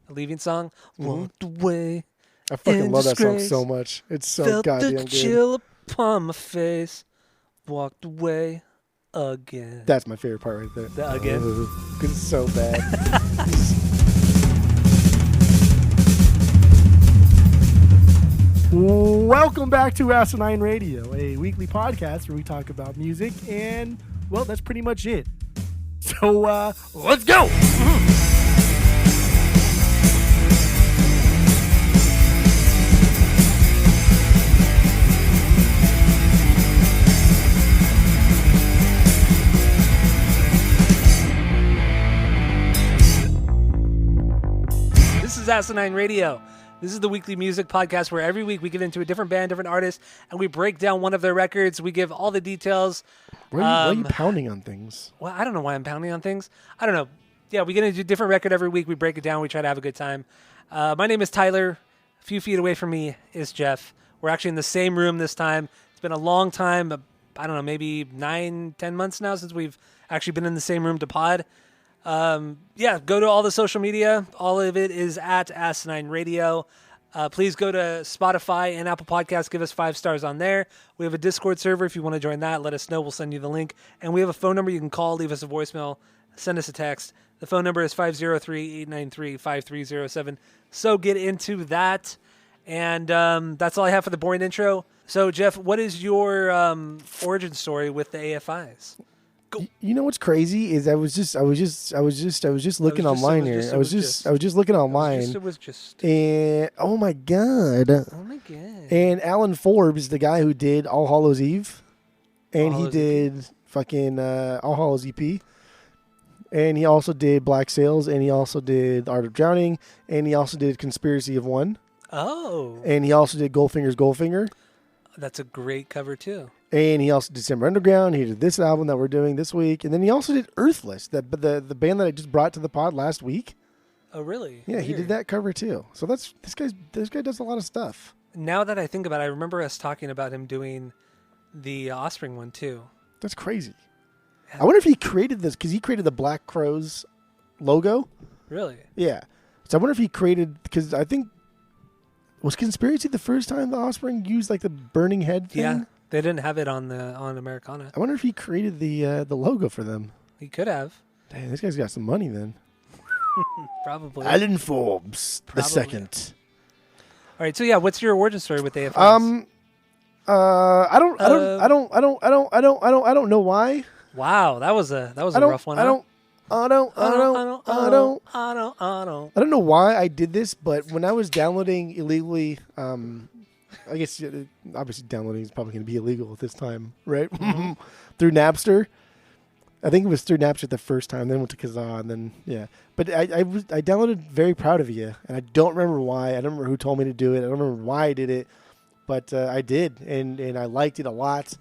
Leaving song. Walked away. I fucking love that song disgrace. so much. It's so Felt goddamn the good. chill upon my face. Walked away again. That's my favorite part right there. The again? Because it's so bad. Welcome back to Asinine Radio, a weekly podcast where we talk about music, and, well, that's pretty much it. So, let's go! This is Asinine Radio. This is the weekly music podcast where every week we get into a different band, different artist, and we break down one of their records. We give all the details. Why are you pounding on things? Well, I don't know why I'm pounding on things. I don't know. Yeah, we get into a different record every week. We break it down. We try to have a good time. My name is Tyler. A few feet away from me is Jeff. We're actually in the same room this time. It's been a long time. I don't know, maybe 9-10 months now since we've actually been in the same room to pod. Yeah, go to all the social media. All of it is at Asinine Radio. Please go to Spotify and Apple Podcasts. Give us 5 stars on there. We have a Discord server. If you want to join that, let us know. We'll send you the link. And we have a phone number you can call, leave us a voicemail, send us a text. The phone number is 503-893-5307. So get into that. And that's all I have for the boring intro. So, Jeff, what is your origin story with the AFIs? You know what's crazy is I was just looking online here. I was just looking online. It was just. And oh my god. Oh my god. And Alan Forbes, the guy who did All Hallows Eve, and All he Hallows did fucking All Hallows EP, and he also did Black Sails, and he also did Art of Drowning, and he also did Conspiracy of One. Oh. And he also did Goldfinger's Goldfinger. That's a great cover too. And he also did December Underground. He did this album that we're doing this week. And then he also did Earthless, the band that I just brought to the pod last week. Oh, really? Yeah, he did that cover too. So this guy does a lot of stuff. Now that I think about it, I remember us talking about him doing the Offspring one too. That's crazy. Yeah. I wonder if he created this, because he created the Black Crowes logo. Really? Yeah. So I wonder if he created, because I think, was Conspiracy the first time the Offspring used like the burning head thing? Yeah. They didn't have it on Americana. I wonder if he created the logo for them. He could have. Dang, this guy's got some money then. Probably. Alan Forbes the second. All right, so yeah, what's your origin story with AFIs? I don't know why. Wow, that was a rough one. I don't know why I did this, but when I was downloading illegally, I guess obviously downloading is probably going to be illegal at this time, right? Mm-hmm. Through Napster. I think it was through Napster the first time, then went to Kazaa, and then, yeah. But I downloaded Very Proud of You, and I don't remember why. I don't remember who told me to do it. I don't remember why I did it, but I did, and I liked it a lot.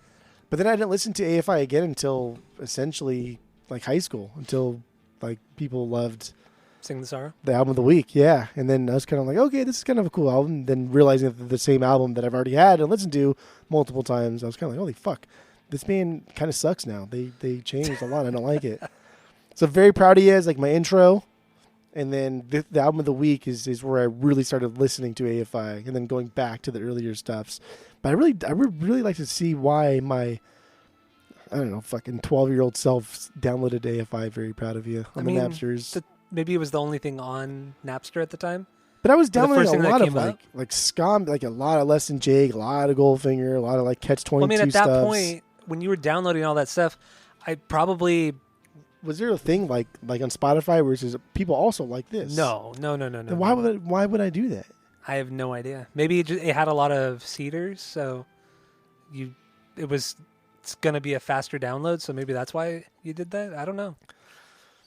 But then I didn't listen to AFI again until essentially like high school, until like people loved Sing the Sorrow? The album of the week, yeah. And then I was kind of like, okay, this is kind of a cool album. Then realizing that the same album that I've already had and listened to multiple times, I was kind of like, holy fuck, this band kind of sucks now. They changed a lot. I don't like it. So Very Proud of You is like my intro. And then the album of the week is where I really started listening to AFI and then going back to the earlier stuffs. But I would really like to see why my, I don't know, fucking 12-year-old self downloaded AFI Very Proud of You on the Napsters. Maybe it was the only thing on Napster at the time. But I was downloading a lot of like ska, like a lot of Less Than Jake, a lot of Goldfinger, a lot of like Catch 22 I mean, at that stuffs. point, when you were downloading all that stuff, I probably... Was there a thing like on Spotify where it says people also like this? No. Then why would I do that? I have no idea. Maybe it had a lot of seeders, so it's going to be a faster download, so maybe that's why you did that? I don't know.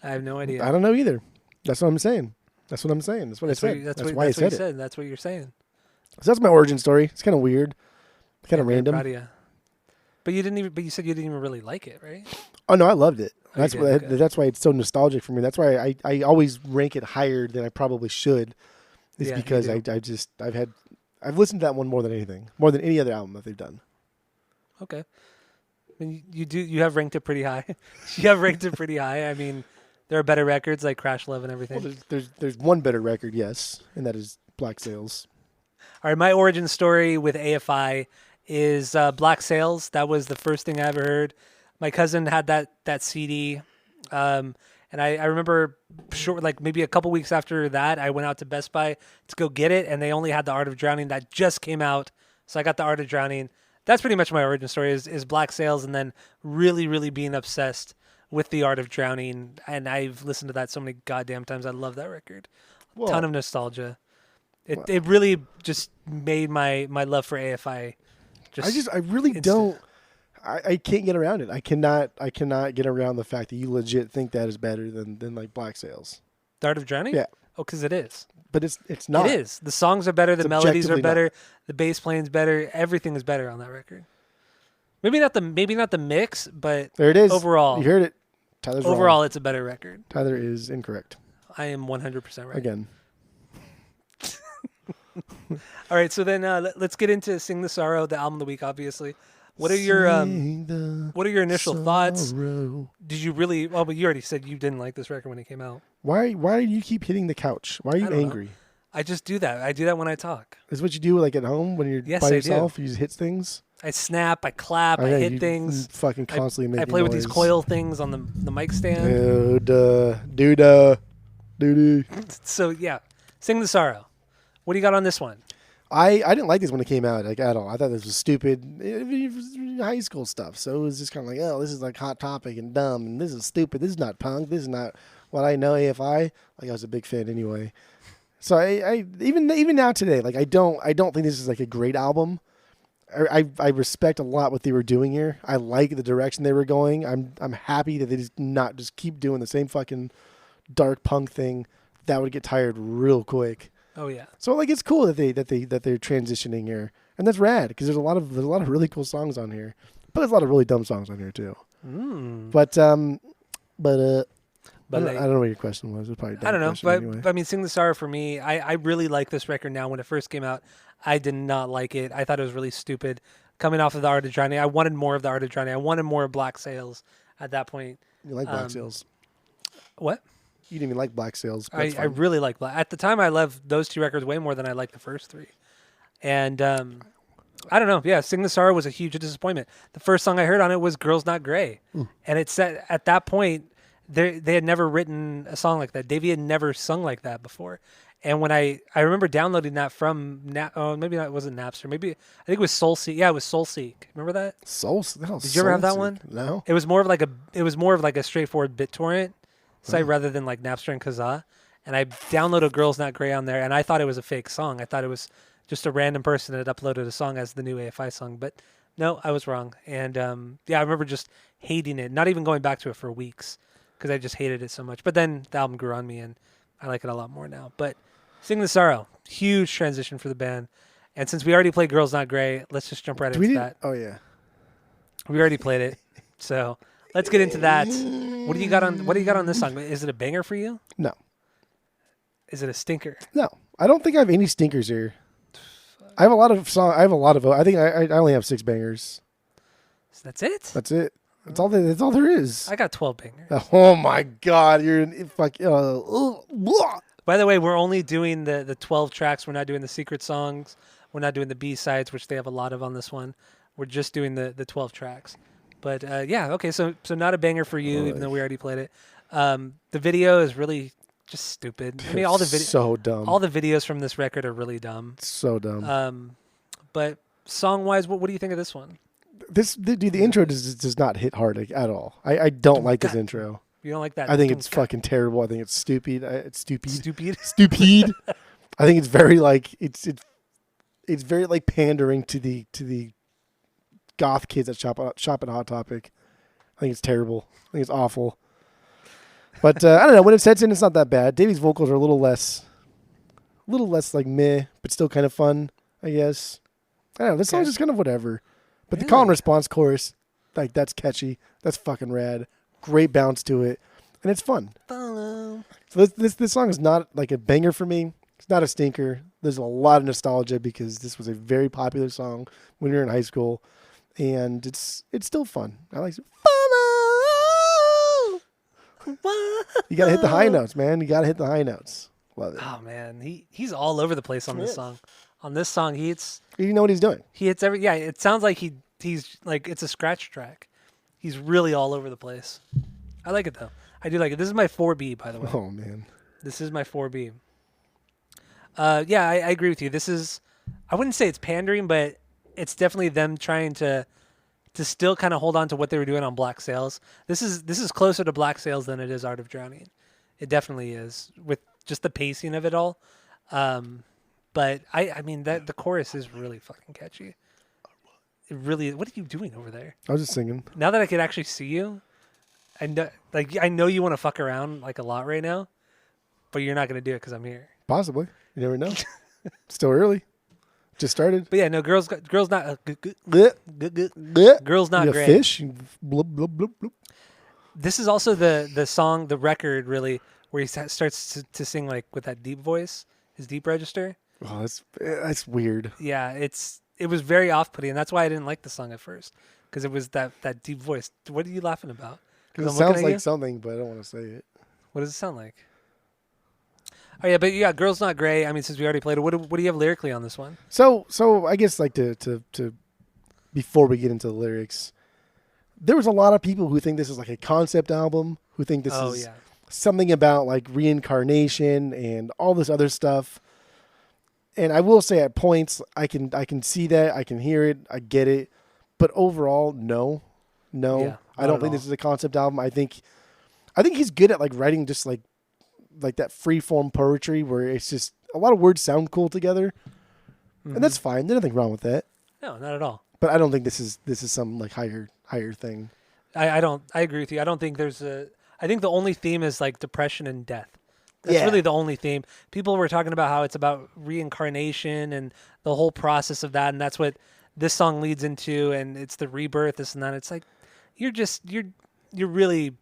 I have no idea. I don't know either. That's what I'm saying. That's what I said. That's why I said it. That's what you're saying. So that's my origin story. It's kind of weird. Kind of random. Proud of you. But you said you didn't even really like it, right? Oh no, I loved it. Oh, That's why it's so nostalgic for me. That's why I always rank it higher than I probably should. Is because I've listened to that one more than anything, more than any other album that they've done. Okay. I mean, you have ranked it pretty high. You have ranked it pretty high. I mean, There are better records like Crash Love and Well, everything. there's one better record, yes, and that is Black Sails. All right, my origin story with AFI is Black Sails. That was the first thing I ever heard. My cousin had that CD, and I remember like maybe a couple weeks after that, I went out to Best Buy to go get it, and they only had The Art of Drowning that just came out. So I got The Art of Drowning. That's pretty much my origin story is Black Sails, and then really being obsessed with The Art of Drowning. And I've listened to that so many goddamn times. I love that record. Well, Ton of nostalgia. It really just made my love for AFI I really instant. don't. I can't get around it. I cannot get around the fact that you legit think that is better than like Black Sails. The Art of Drowning? Yeah. Oh, because it is. But it's not. It is. The songs are better. The It's melodies are objectively better. The bass playing's better. Everything is better on that record. Maybe not the mix, but There it is. overall, You heard it. Tyler's overall, wrong. it's a better record. Tyler is incorrect. I am 100% right. Again. All right, so then let's get into "Sing the Sorrow," the album of the week. Obviously, what are your initial thoughts? Did you really? Well, but you already said you didn't like this record when it came out. Why do you keep hitting the couch? Why are you I don't know. angry? I just do that. I do that when I talk. Is what you do like at home when you're Yes, by I do. yourself? You just hit things. I snap, I clap, I Okay, hit you things. Fucking constantly making I play with these noise. coil things on the mic stand. Doo-da. Doo-doo. So yeah, "Sing the Sorrow." What do you got on this one? I didn't like this when it came out, like, at all. I thought this was stupid. It was high school stuff, so it was just kind of like, oh, this is like Hot Topic and dumb, and this is stupid. This is not punk. This is not what I know. AFI, like I was a big fan anyway. So I even now today, like I don't think this is like a great album. I respect a lot what they were doing here. I like the direction they were going. I'm happy that they just keep doing the same fucking dark punk thing. That would get tired real quick. Oh yeah, So like it's cool that they're transitioning here, and that's rad because there's a lot of really cool songs on here, but there's a lot of really dumb songs on here too. But I don't know what your question was. It was probably a dumb I don't know, question but anyway. I mean, "Sing the Sorrow" for me, I really like this record now. When it first came out, I did not like it. I thought it was really stupid. Coming off of "The Art of Drowning," I wanted more of "The Art of Drowning." I wanted more of Black Sails at that point. You like Black Sails? What? You didn't even like Black Sails. But I that's fine. really like Black. At the time, I loved those two records way more than I liked the first three. And I don't know. Yeah, "Sing the Sorrow" was a huge disappointment. The first song I heard on it was "Girls Not Gray," and it said at that point they had never written a song like that. Davey had never sung like that before. And when I remember downloading that from maybe it wasn't Napster. Maybe I think it was Soulseek. Yeah, it was Soulseek. Remember that? Did you ever have that one? No. It was more of like a straightforward BitTorrent site rather than like Napster and Kazaa. And I downloaded "Girls Not Gray" on there, and I thought it was a fake song. I thought it was just a random person that uploaded a song as the new AFI song. But no, I was wrong. And I remember just hating it, not even going back to it for weeks because I just hated it so much. But then the album grew on me, and I like it a lot more now. But "Sing the Sorrow," huge transition for the band. And since we already played "Girls Not Gray," let's just jump right into that. Oh yeah. We already played it, so let's get into that. What do you got on this song? Is it a banger for you? No. Is it a stinker? No. I don't think I have any stinkers here. I have a lot of songs. I think I only have 6 bangers. That's it? That's it. That's all there is. I got 12 bangers. Oh my god, you're an fuck. By the way, we're only doing the 12 tracks. We're not doing the secret songs. We're not doing the B-sides, which they have a lot of on this one. We're just doing the 12 tracks. But yeah, okay, so not a banger for you, even though we already played it. The video is really just stupid. I mean, all the so dumb. all the videos from this record are really dumb. So dumb. But song-wise, what do you think of this one? The intro does not hit hard at all. I don't like this intro. You don't like that? I think it's fucking terrible. I think it's stupid. It's stupid. Stupid. Stupid. I think it's very like it's very like pandering to the goth kids that shop at Hot Topic. I think it's terrible. I think it's awful. But I don't know. When it sets in, it's not that bad. Davey's vocals are a little less like meh, but still kind of fun, I guess. I don't know. This song's just kind of whatever. But the call and response chorus, like that's catchy. That's fucking rad. Great bounce to it, and it's fun. Follow. So this song is not like a banger for me. It's not a stinker. There's a lot of nostalgia because this was a very popular song when we were in high school, and it's still fun. I like it. You gotta hit the high notes, man. You gotta hit the high notes. Love it. Oh man, he's all over the place on this song. On this song, he hits. You know what he's doing. He hits every. Yeah, it sounds like he's like it's a scratch track. He's really all over the place. I like it though. I do like it. This is my 4B, by the way. Oh man. This is my 4B. Yeah, I agree with you. This is. I wouldn't say it's pandering, but it's definitely them trying to still kind of hold on to what they were doing on Black Sails. This is closer to Black Sails than it is Art of Drowning. It definitely is with just the pacing of it all. But I mean that the chorus is really fucking catchy. It really. What are you doing over there? I was just singing. Now that I could actually see you, I know you want to fuck around like a lot right now, but you're not gonna do it because I'm here. Possibly. You never know. Still early. Just started. But yeah, no, girls not girls not You great. fish. Blub, blub, blub, blub. This is also the song, the record really, where he starts to sing like with that deep voice, his deep register. Oh, that's weird. Yeah, it was very off-putting, and that's why I didn't like the song at first, because it was that deep voice. What are you laughing about? It I'm sounds looking at like you? something, but I don't want to say it. What does it sound like? Oh yeah, but yeah, Girls Not Grey. I mean, since we already played it, what do you have lyrically on this one? So I guess like to before we get into the lyrics, there was a lot of people who think this is like a concept album, who think this is something about like reincarnation and all this other stuff. And I will say at points I can see that, I can hear it, I get it, but overall, no, Yeah, I don't think this is a concept album. I think he's good at like writing just like that free form poetry where it's just a lot of words sound cool together, and that's fine. There's nothing wrong with that. No, not at all. But I don't think this is some like higher thing. I agree with you. I don't think there's I think the only theme is like depression and death. That's really the only theme. People were talking about how it's about reincarnation and the whole process of that, and that's what this song leads into, and it's the rebirth, this and that. It's like you're really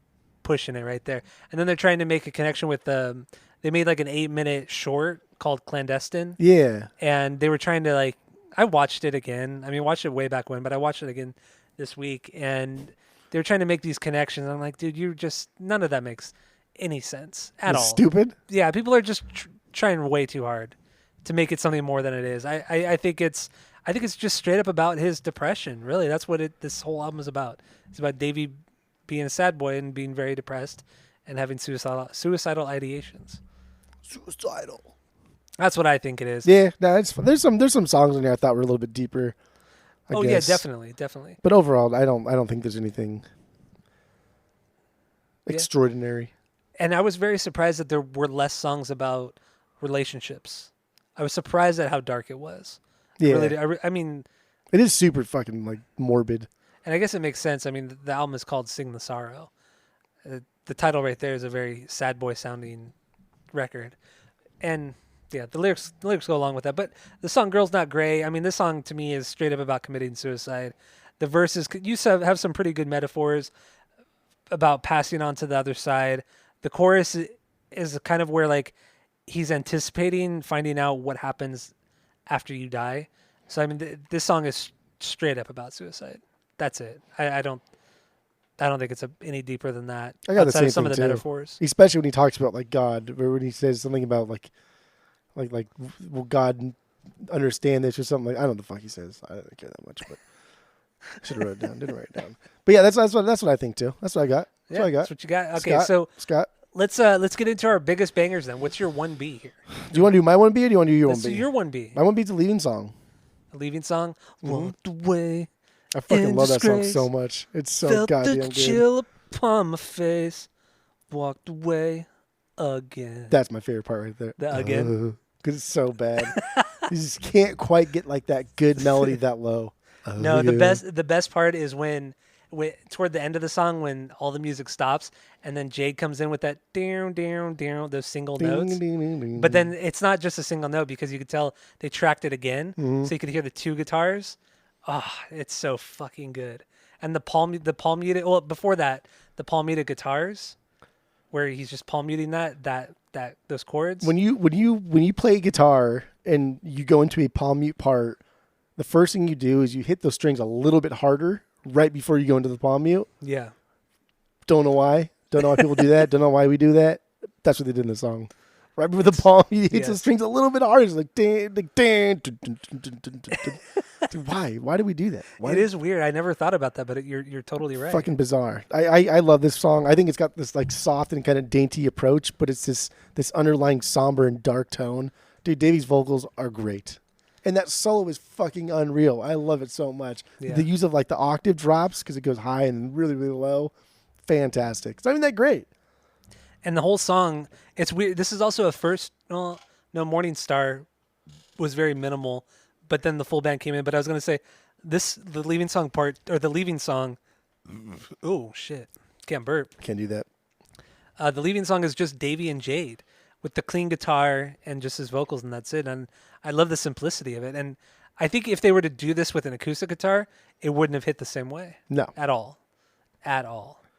pushing it right there. And then they're trying to make a connection with they made like an 8-minute short called Clandestine. Yeah. And they were trying to like, I watched it again. I mean, watched it way back when, but I watched it again this week, and they were trying to make these connections. I'm like, dude, none of that makes any sense at all. Stupid. Yeah. People are just trying way too hard to make it something more than it is. I think it's just straight up about his depression. Really. That's what this whole album is about. It's about Davey being a sad boy and being very depressed and having suicidal ideations. Suicidal. That's what I think it is. Yeah, no, it's there's some songs in there I thought were a little bit deeper. I guess. Yeah, definitely. But overall, I don't think there's anything extraordinary. And I was very surprised that there were less songs about relationships. I was surprised at how dark it was. Yeah. I mean, it is super fucking like morbid. And I guess it makes sense. I mean, the album is called Sing the Sorrow. The title right there is a very sad boy sounding record. And yeah, the lyrics go along with that. But the song Girls Not Grey, I mean, this song to me is straight up about committing suicide. The verses used to have some pretty good metaphors about passing on to the other side. The chorus is kind of where like he's anticipating finding out what happens after you die. So I mean, this song is straight up about suicide. That's it. I don't think it's any deeper than that. I got outside the same of some thing of the too. metaphors. Especially when he talks about like God, or when he says something about like will God understand this or something like I don't know the fuck he says. I don't care that much, but I should have wrote it down. Didn't write it down. But yeah, that's what I think too. That's what I got. That's what I got. That's what you got. Okay, Scott. Let's get into our biggest bangers then. What's your 1B here? Do you want to do my 1B or do you want to do your 1B? Let's do your 1B. My 1B is a leaving song. A leaving song. Walked away. I fucking in love that song disgrace. so much. It's so Felt goddamn the good. chill upon my face. Walked away again. That's my favorite part right there. Again? Because it's so bad. You just can't quite get like that good melody that low. No, the best part is when toward the end of the song when all the music stops and then Jade comes in with that down those single notes. But then it's not just a single note because you could tell they tracked it again, so you could hear the two guitars. Oh, it's so fucking good. And the palm muted. Well, before that, the palm muted guitars, where he's just palm muting that those chords. When you play guitar and you go into a palm mute part, the first thing you do is you hit those strings a little bit harder right before you go into the palm mute. Yeah. Don't know why. Don't know why people do that. Don't know why we do that. That's what they did in the song. Right with the palm, he hits the strings a little bit harder. It's like, why? Why do we do that? Why? It is weird. I never thought about that, but you're totally right. Fucking bizarre. I love this song. I think it's got this like soft and kind of dainty approach, but it's this underlying somber and dark tone. Dude, Davey's vocals are great. And that solo is fucking unreal. I love it so much. Yeah. The use of like the octave drops because it goes high and really, really low. Fantastic. It's not even that great. And the whole song, it's weird. This is also a first. No, Morning Star was very minimal, but then the full band came in. But I was gonna say the leaving song part or the leaving song. Oh shit! Can't burp. Can't do that. The leaving song is just Davey and Jade with the clean guitar and just his vocals, and that's it. And I love the simplicity of it. And I think if they were to do this with an acoustic guitar, it wouldn't have hit the same way. No. At all.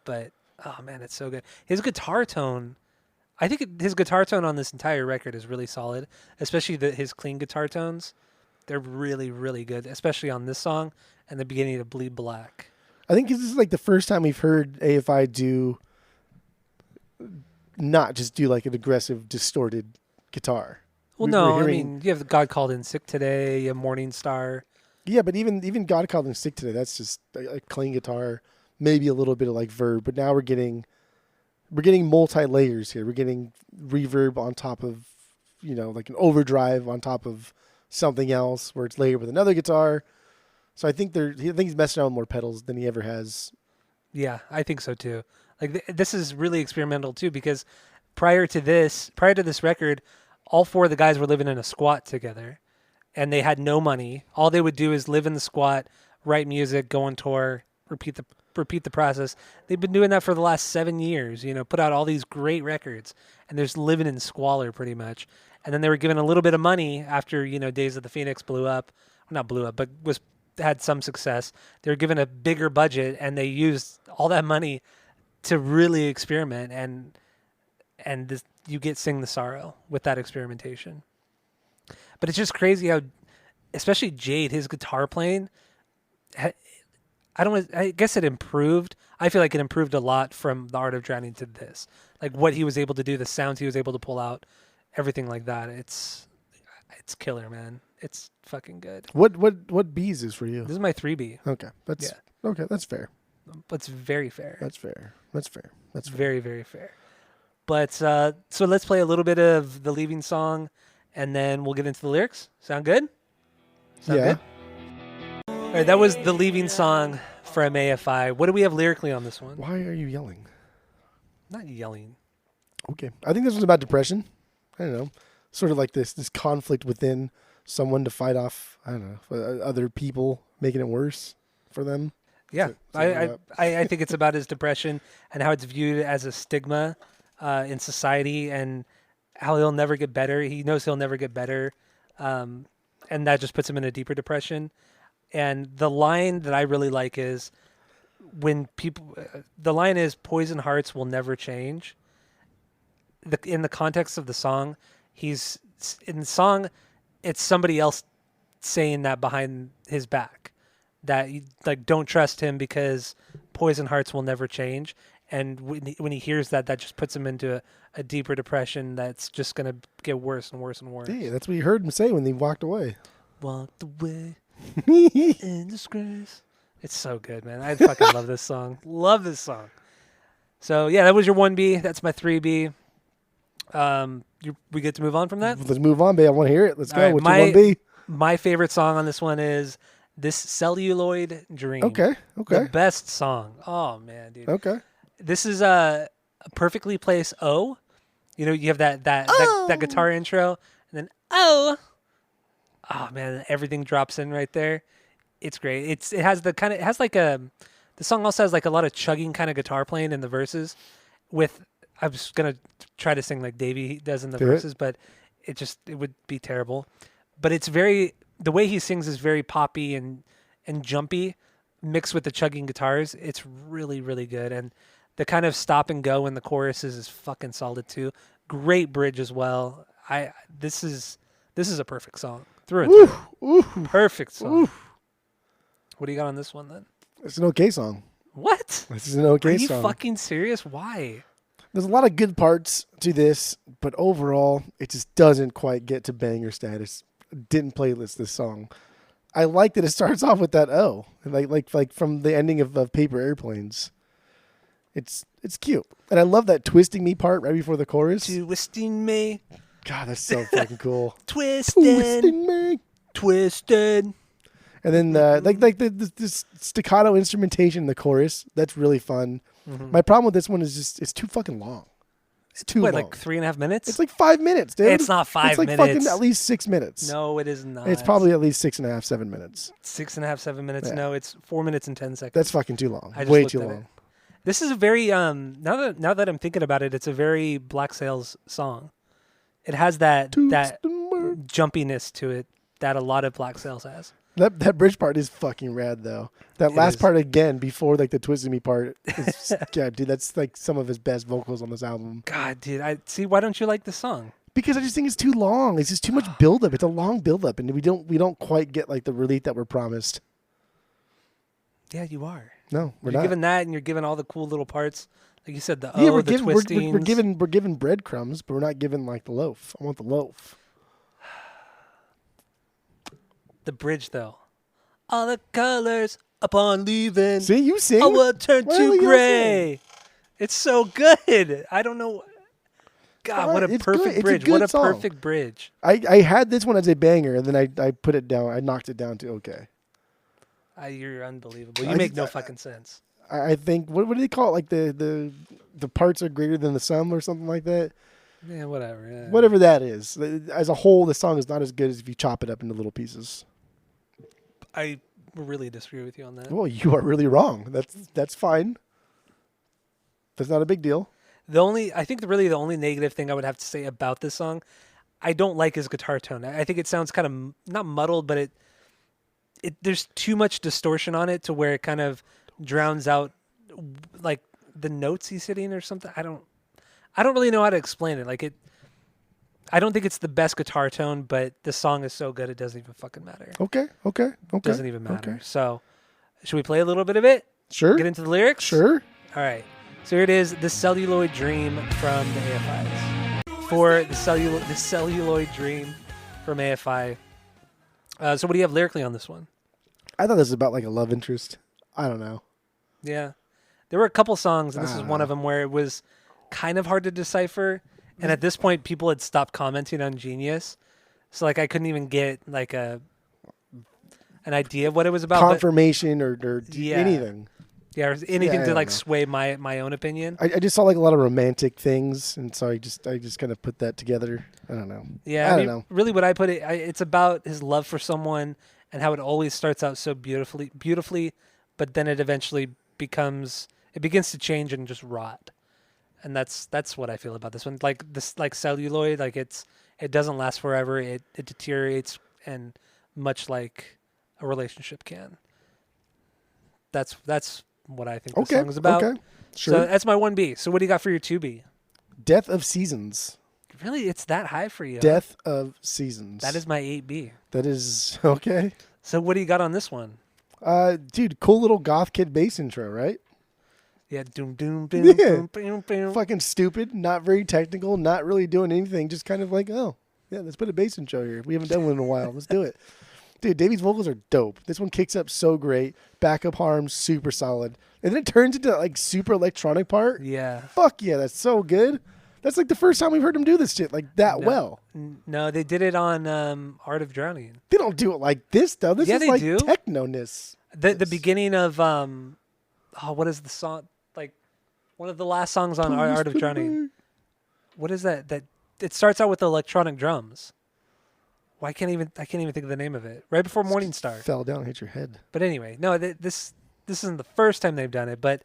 But oh man, it's so good. His guitar tone, I think his guitar tone on this entire record is really solid, especially his clean guitar tones. They're really, really good, especially on this song and the beginning of Bleed Black. I think this is like the first time we've heard AFI do not just do like an aggressive, distorted guitar. Well, no, I mean, you have God Called In Sick Today, you have Morning Star. Yeah, but even God Called In Sick Today, that's just a clean guitar, maybe a little bit of like verb. But now we're getting multi-layers here. We're getting reverb on top of, like an overdrive on top of something else where it's layered with another guitar. So I think he's messing around with more pedals than he ever has. Yeah, I think so too. Like this is really experimental too, because prior to this record, all four of the guys were living in a squat together, and they had no money. All they would do is live in the squat, write music, go on tour, repeat the process. They've been doing that for the last 7 years. Put out all these great records, and they're just living in squalor pretty much. And then they were given a little bit of money after Days of the Phoenix blew up, not blew up, but had some success. They were given a bigger budget, and they used all that money to really experiment, and this, you get Sing the Sorrow with that experimentation. But it's just crazy how, especially Jade, his guitar playing, I guess it improved. I feel like it improved a lot from The Art of Drowning to this. Like what he was able to do, the sounds he was able to pull out, everything like that. It's killer, man. It's fucking good. What B is this for you? This is my 3B. Okay. That's fair. It's very fair. That's fair. That's very, very fair. But so let's play a little bit of the leaving song, and then we'll get into the lyrics. Sound good? Sound good? All right, that was the leaving song from AFI. What do we have lyrically on this one? Why are you yelling? Not yelling. Okay. I think this was about depression. I don't know. Sort of like this conflict within someone to fight off, I don't know, other people, making it worse for them. Yeah, I think it's about his depression and how it's viewed as a stigma in society, and how he'll never get better. He knows he'll never get better, and that just puts him in a deeper depression. And the line that I really like is the line is "Poison hearts will never change." In the context of the song, it's somebody else saying that behind his back. That don't trust him because poison hearts will never change, and when he hears that just puts him into a deeper depression that's just gonna get worse and worse and worse. Yeah, that's what you heard him say when he walked away. Walked away in disgrace. It's so good, man. I fucking love this song. Love this song. So yeah, that was your 1B. That's my 3B. We get to move on from that. Let's move on, babe. I want to hear it. Let's go. Right, What's your 1B? My favorite song on this one is This Celluloid Dream. Okay. The best song. Oh, man, dude. Okay. This is a perfectly placed O. You have that guitar intro, and then oh man, everything drops in right there. It's great. The song also has like a lot of chugging kind of guitar playing in the verses. I'm just gonna try to sing like Davey does in the verses, but it would be terrible. But the way he sings is very poppy and jumpy, mixed with the chugging guitars. It's really, really good. And the kind of stop and go in the choruses is fucking solid too. Great bridge as well. This is a perfect song through and through. Perfect song. What do you got on this one then? It's an okay song. What? This is an okay Are you song. fucking serious? Why? There's a lot of good parts to this, but overall, it just doesn't quite get to banger status. Didn't playlist this song. I like that it starts off with that like from the ending of Paper Airplanes. It's cute, and I love that twisting me part right before the chorus. Twisting me, God, that's so fucking cool. twisting me, twisted. and then the staccato instrumentation in the chorus. That's really fun. Mm-hmm. My problem with this one is just it's too fucking long. It's too What, long. like 3.5 minutes? It's like 5 minutes, dude. It's not 5 It's like minutes. fucking at least 6 minutes. No, it is not. It's probably at least 6.5, 7 minutes. 6.5, 7 minutes. Yeah. No, it's 4 minutes and 10 seconds. That's fucking too long. I just Way looked too at long. it. This is a very now that I'm thinking about it, it's a very Black Sails song. It has that jumpiness to it that a lot of Black Sails has. That bridge part is fucking rad though. That It last is. part again before like the twisted me part is yeah, dude, that's like some of his best vocals on this album. God, dude, I see. Why don't you like this song? Because I just think it's too long. It's just too much buildup. It's a long buildup, and we don't quite get like the relief that we're promised. Yeah, you are. No, we're You're not. giving that, and you're giving all the cool little parts, like you said. Yeah, The twistings. we're given breadcrumbs, but we're not given like the loaf. I want the loaf. The bridge, though. All the colors upon leaving. See, you sing. I will turn Why to don't you gray. It's so good. I don't know. God, what a It's good. perfect It's a bridge. good What a song. perfect bridge. I had this one as a banger, and then I put it down. I knocked it down to okay. You're unbelievable. You I make just- no fucking sense. I think what do they call it? Like the parts are greater than the sum or something like that. Yeah, whatever. Yeah. Whatever that is. As a whole, the song is not as good as if you chop it up into little pieces. I really disagree with you on that. Well, you are really wrong. That's fine. That's not a big deal. I think really the only negative thing I would have to say about this song, I don't like his guitar tone. I think it sounds kind of not muddled, but it there's too much distortion on it to where it kind of drowns out like the notes he's hitting or something. I don't really know how to explain it. I don't think it's the best guitar tone, but the song is so good it doesn't even fucking matter. Okay. Doesn't even matter. Okay. So, should we play a little bit of it? Sure. Get into the lyrics? Sure. All right. So here it is, The Celluloid Dream from the AFIs. For the Celluloid Dream from AFI. So what do you have lyrically on this one? I thought this was about like a love interest. I don't know. Yeah. There were a couple songs, and this is one of them, where it was kind of hard to decipher. And at this point, people had stopped commenting on Genius. So like I couldn't even get like an idea of what it was about. Confirmation or Yeah. anything. Yeah, or anything I to don't like know. sway my own opinion. I just saw like a lot of romantic things, and so I just kind of put that together. I don't know. Yeah, I don't know. Really, what I put it, it's about his love for someone and how it always starts out so beautifully, but then it eventually begins to change and just rot. And that's what I feel about this one. Like this, like celluloid, like it doesn't last forever. It deteriorates, and much like a relationship can. That's what I think this song is about. Okay. Sure. So that's my 1B. So what do you got for your 2B? Death of Seasons. Really, it's that high for you? Death of Seasons. That is my 8B. That is okay. So what do you got on this one? Dude, cool little goth kid bass intro, right? Yeah, doom doom doom Yeah. boom boom boom. Fucking stupid, not very technical, not really doing anything, just kind of like, oh, yeah, let's put a bass intro here. We haven't done one in a while. Let's do it. Dude, Davey's vocals are dope. This one kicks up so great. Backup harms, super solid. And then it turns into like super electronic part. Yeah. Fuck yeah, that's so good. That's like the first time we've heard him do this shit like that No. well. No, they did it on Art of Drowning. They don't do it like this though. This Yeah, is they like do. techno-ness. The beginning of what is the song? Like one of the last songs on Art of Drowning. What is that? That it starts out with electronic drums. I can't even think of the name of it. Right before Morning Star. Fell down and hit your head. But anyway, no, this isn't the first time they've done it, but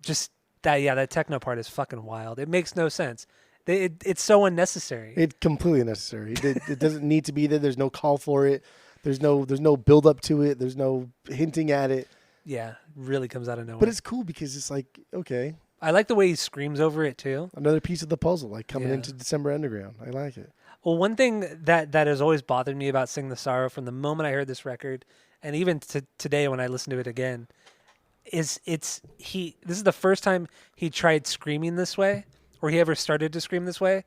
just that techno part is fucking wild. It makes no sense. It's so unnecessary. It's completely unnecessary. It doesn't need to be there. There's no call for it. There's no build up to it. There's no hinting at it. Yeah, really comes out of nowhere. But it's cool because it's like, okay, I like the way he screams over it too. another piece of the puzzle, like coming Yeah. into December Underground. I like it. Well, one thing that has always bothered me about Sing the Sorrow from the moment I heard this record, and even today when I listen to it again, This is the first time he tried screaming this way, or he ever started to scream this way,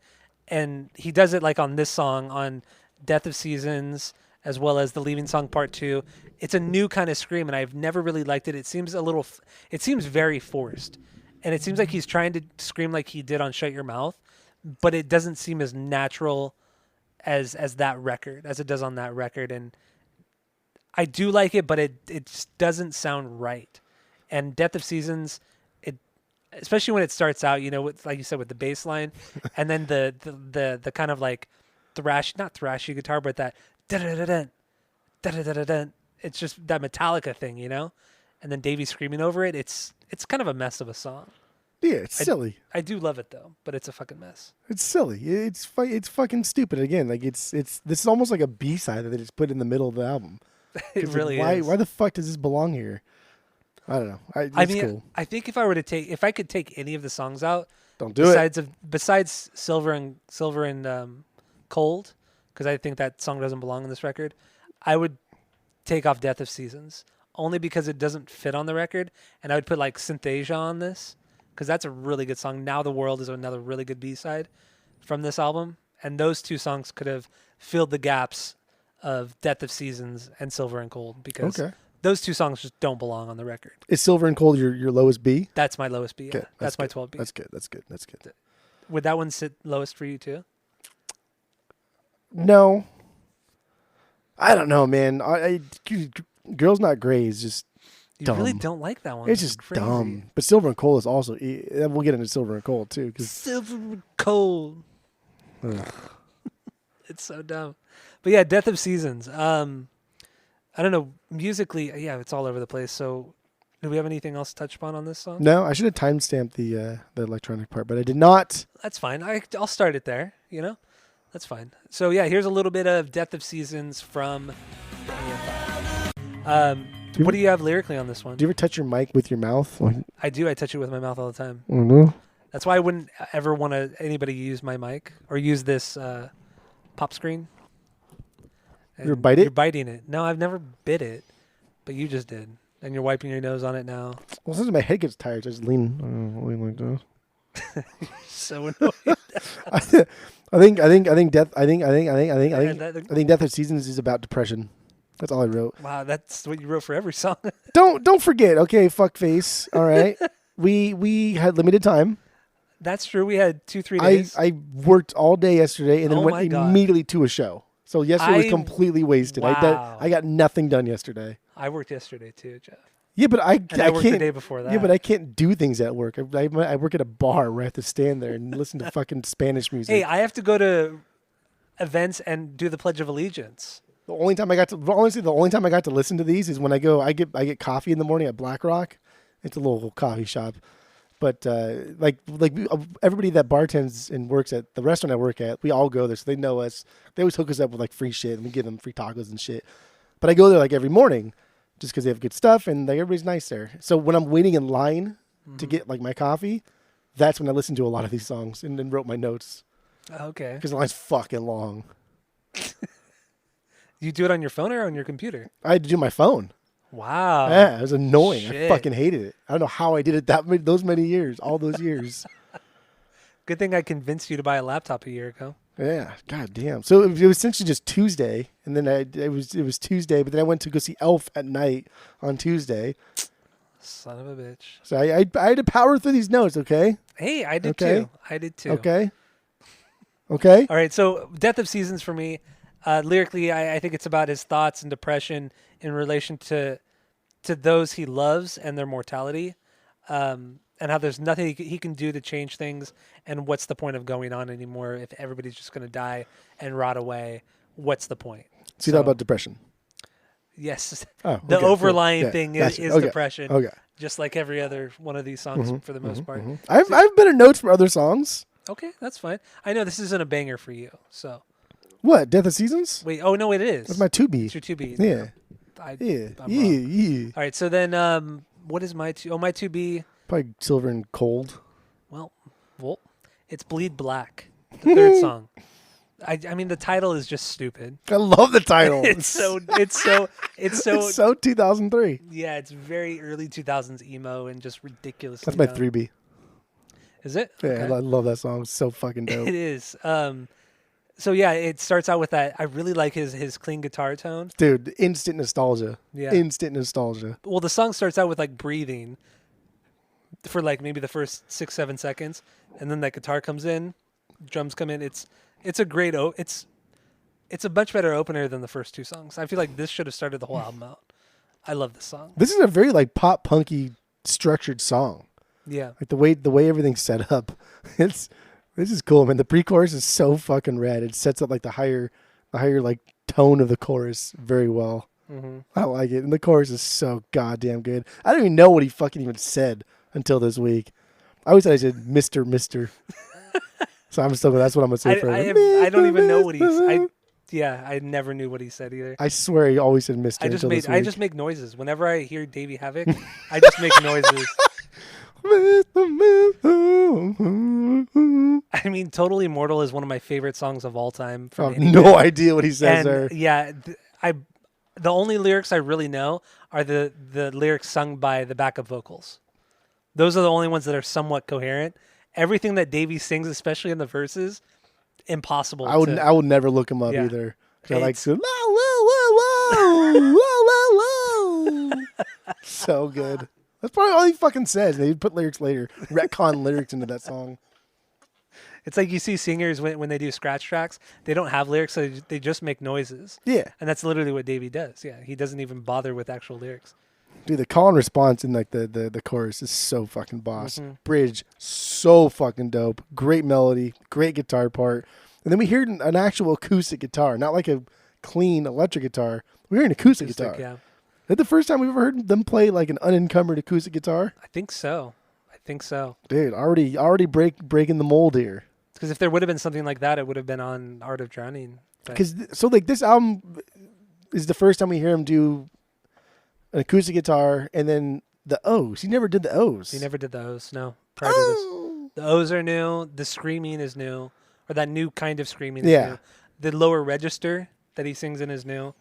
and he does it like on this song, on Death of Seasons, as well as the Leaving Song Part 2. It's a new kind of scream, and I've never really liked it. It seems very forced, and it seems like he's trying to scream like he did on Shut Your Mouth, but it doesn't seem as natural as that record, as it does on that record. And I do like it, but it just doesn't sound right. And Death of Seasons, especially when it starts out, with, like you said, with the bass line, and then the kind of like not thrashy guitar, but that da-da-da-da, da-da-da-da-da. It's just that Metallica thing, and then Davey screaming over it. It's kind of a mess of a song. Yeah, it's silly. I do love it though, but it's a fucking mess. It's silly. It's fucking stupid. Again, like this is almost like a B-side that they just put in the middle of the album. It really is. is. Why the fuck does this belong here? I don't know. It's cool. I think if I could take any of the songs out, Don't do it. Besides Silver and Cold, because I think that song doesn't belong on this record, I would take off Death of Seasons, only because it doesn't fit on the record, and I would put like Synthesia on this, because that's a really good song. Now the World is another really good B-side from this album, and those two songs could have filled the gaps of Death of Seasons and Silver and Cold, because those two songs just don't belong on the record. Is Silver and Cold your lowest B? That's my lowest B. Yeah. Okay, that's my 12 B. That's good. Would that one sit lowest for you too? No. I don't know, man. Girls Not Grey is just dumb. You really don't like that one. It's just crazy. dumb. But Silver and Cold is also... We'll get into Silver and Cold, too. Silver and Cold. It's so dumb. But yeah, Death of Seasons. I don't know. Musically, yeah, it's all over the place. So do we have anything else to touch upon on this song? No, I should have timestamped the electronic part, but I did not. That's fine. I'll start it there, That's fine. So yeah, here's a little bit of Death of Seasons from AFI. What do you have lyrically on this one? Do you ever touch your mic with your mouth? I do. I touch it with my mouth all the time. Oh, no. That's why I wouldn't ever want anybody use my mic or use this pop screen. You ever bite it? You're biting it. No, I've never bit it, but you just did. And you're wiping your nose on it now. Well, since my head gets tired, I just lean like this. So annoying. I think Death of Seasons is about depression. That's all I wrote. Wow, that's what you wrote for every song. Don't forget, okay, fuckface. All right, we had limited time. That's true. We had 2-3 days. I worked all day yesterday and then went immediately to a show. So yesterday was completely wasted. Wow. I got nothing done yesterday. I worked yesterday too, Jeff. Yeah, but I worked can't. the day before that. Yeah, but I can't do things at work. I work at a bar where I have to stand there and listen to fucking Spanish music. Hey, I have to go to events and do the Pledge of Allegiance. The only time I got to listen to these is when I get coffee in the morning at Black Rock. It's a little coffee shop. But like everybody that bartends and works at the restaurant I work at, we all go there, so they know us. They always hook us up with like free shit, and we give them free tacos and shit. But I go there like every morning, just because they have good stuff, and like everybody's nice there. So when I'm waiting in line to get like my coffee, that's when I listen to a lot of these songs and then wrote my notes. Okay. Because the line's fucking long. You do it on your phone or on your computer? I had to do my phone. Wow. Yeah, it was annoying. Shit. I fucking hated it. I don't know how I did it those many years, all those years. Good thing I convinced you to buy a laptop a year ago. Yeah, god damn. So it was essentially just Tuesday, and then it was Tuesday, but then I went to go see Elf at night on Tuesday. Son of a bitch. So I had to power through these notes, okay? Hey, I did too. Okay. All right, so Death of Seasons for me, lyrically, I think it's about his thoughts and depression in relation to those he loves and their mortality, and how there's nothing he can do to change things, and what's the point of going on anymore if everybody's just going to die and rot away? What's the point? So you thought about depression? Yes. Oh, the okay, overlying cool. thing Gotcha. is Okay. depression. Okay. Just like every other one of these songs for the most part. I've been in notes for other songs. Okay, that's fine. I know this isn't a banger for you, so. What, Death of Seasons? Wait, oh no, it is. That's my 2B. It's your 2B. Yeah. I'm Yeah. All right, so then what is my 2? Oh, my 2B. Probably Silver and Cold. Well, it's Bleed Black, the third song. I mean, the title is just stupid. I love the title. It's so It's so 2003. yeah. It's very early 2000s emo and just ridiculous. That's my 3B. Is it? Yeah, Okay. I love that song. It's so fucking dope. It is. So yeah, it starts out with that. I really like his clean guitar tone. Dude, instant nostalgia. Yeah. Instant nostalgia. Well, the song starts out with like breathing for like maybe the first 6-7 seconds, and then that guitar comes in, drums come in. It's a great it's a much better opener than the first two songs. I feel like this should have started the whole album out. I love this song. This is a very like pop punky structured song. Yeah. Like the way everything's set up. This is cool, man. The pre-chorus is so fucking rad. It sets up like the higher like tone of the chorus very well. Mm-hmm. I like it, and the chorus is so goddamn good. I don't even know what he fucking even said until this week. I always thought I said Mister Mister. So I'm still. That's what I'm gonna say forever. I don't even know what I never knew what he said either. I swear he always said Mister. I just make noises whenever I hear Davey Havoc. I just make noises. I mean, Totally Immortal is one of my favorite songs of all time. I have no idea what he says there. Yeah, the only lyrics I really know are the lyrics sung by the backup vocals. Those are the only ones that are somewhat coherent. Everything that Davey sings, especially in the verses, impossible. I would never look him up Yeah. either. I like to, whoa, whoa, whoa, whoa, whoa, whoa, whoa. So good. That's probably all he fucking says. They put lyrics later, retcon lyrics into that song. It's like you see singers when they do scratch tracks, they don't have lyrics, so they just make noises. Yeah, And that's literally what Davey does. Yeah, he doesn't even bother with actual lyrics. dude, the call and response in like the chorus is so fucking boss. Mhm. Bridge, so fucking dope. Great melody, great guitar part, and then we hear an actual acoustic guitar, not like a clean electric guitar. We hear an acoustic guitar. Yeah, Is that the first time we've ever heard them play like an unencumbered acoustic guitar? I think so. Dude, already breaking the mold here. Because if there would have been something like that, it would have been on Art of Drowning. But Because so like this album is the first time we hear him do an acoustic guitar, and then the O's. He never did the O's. he never did the O's. No, prior to this, the O's are new. The screaming is new, or that new kind of screaming. Yeah. Is new. The lower register that he sings in is new.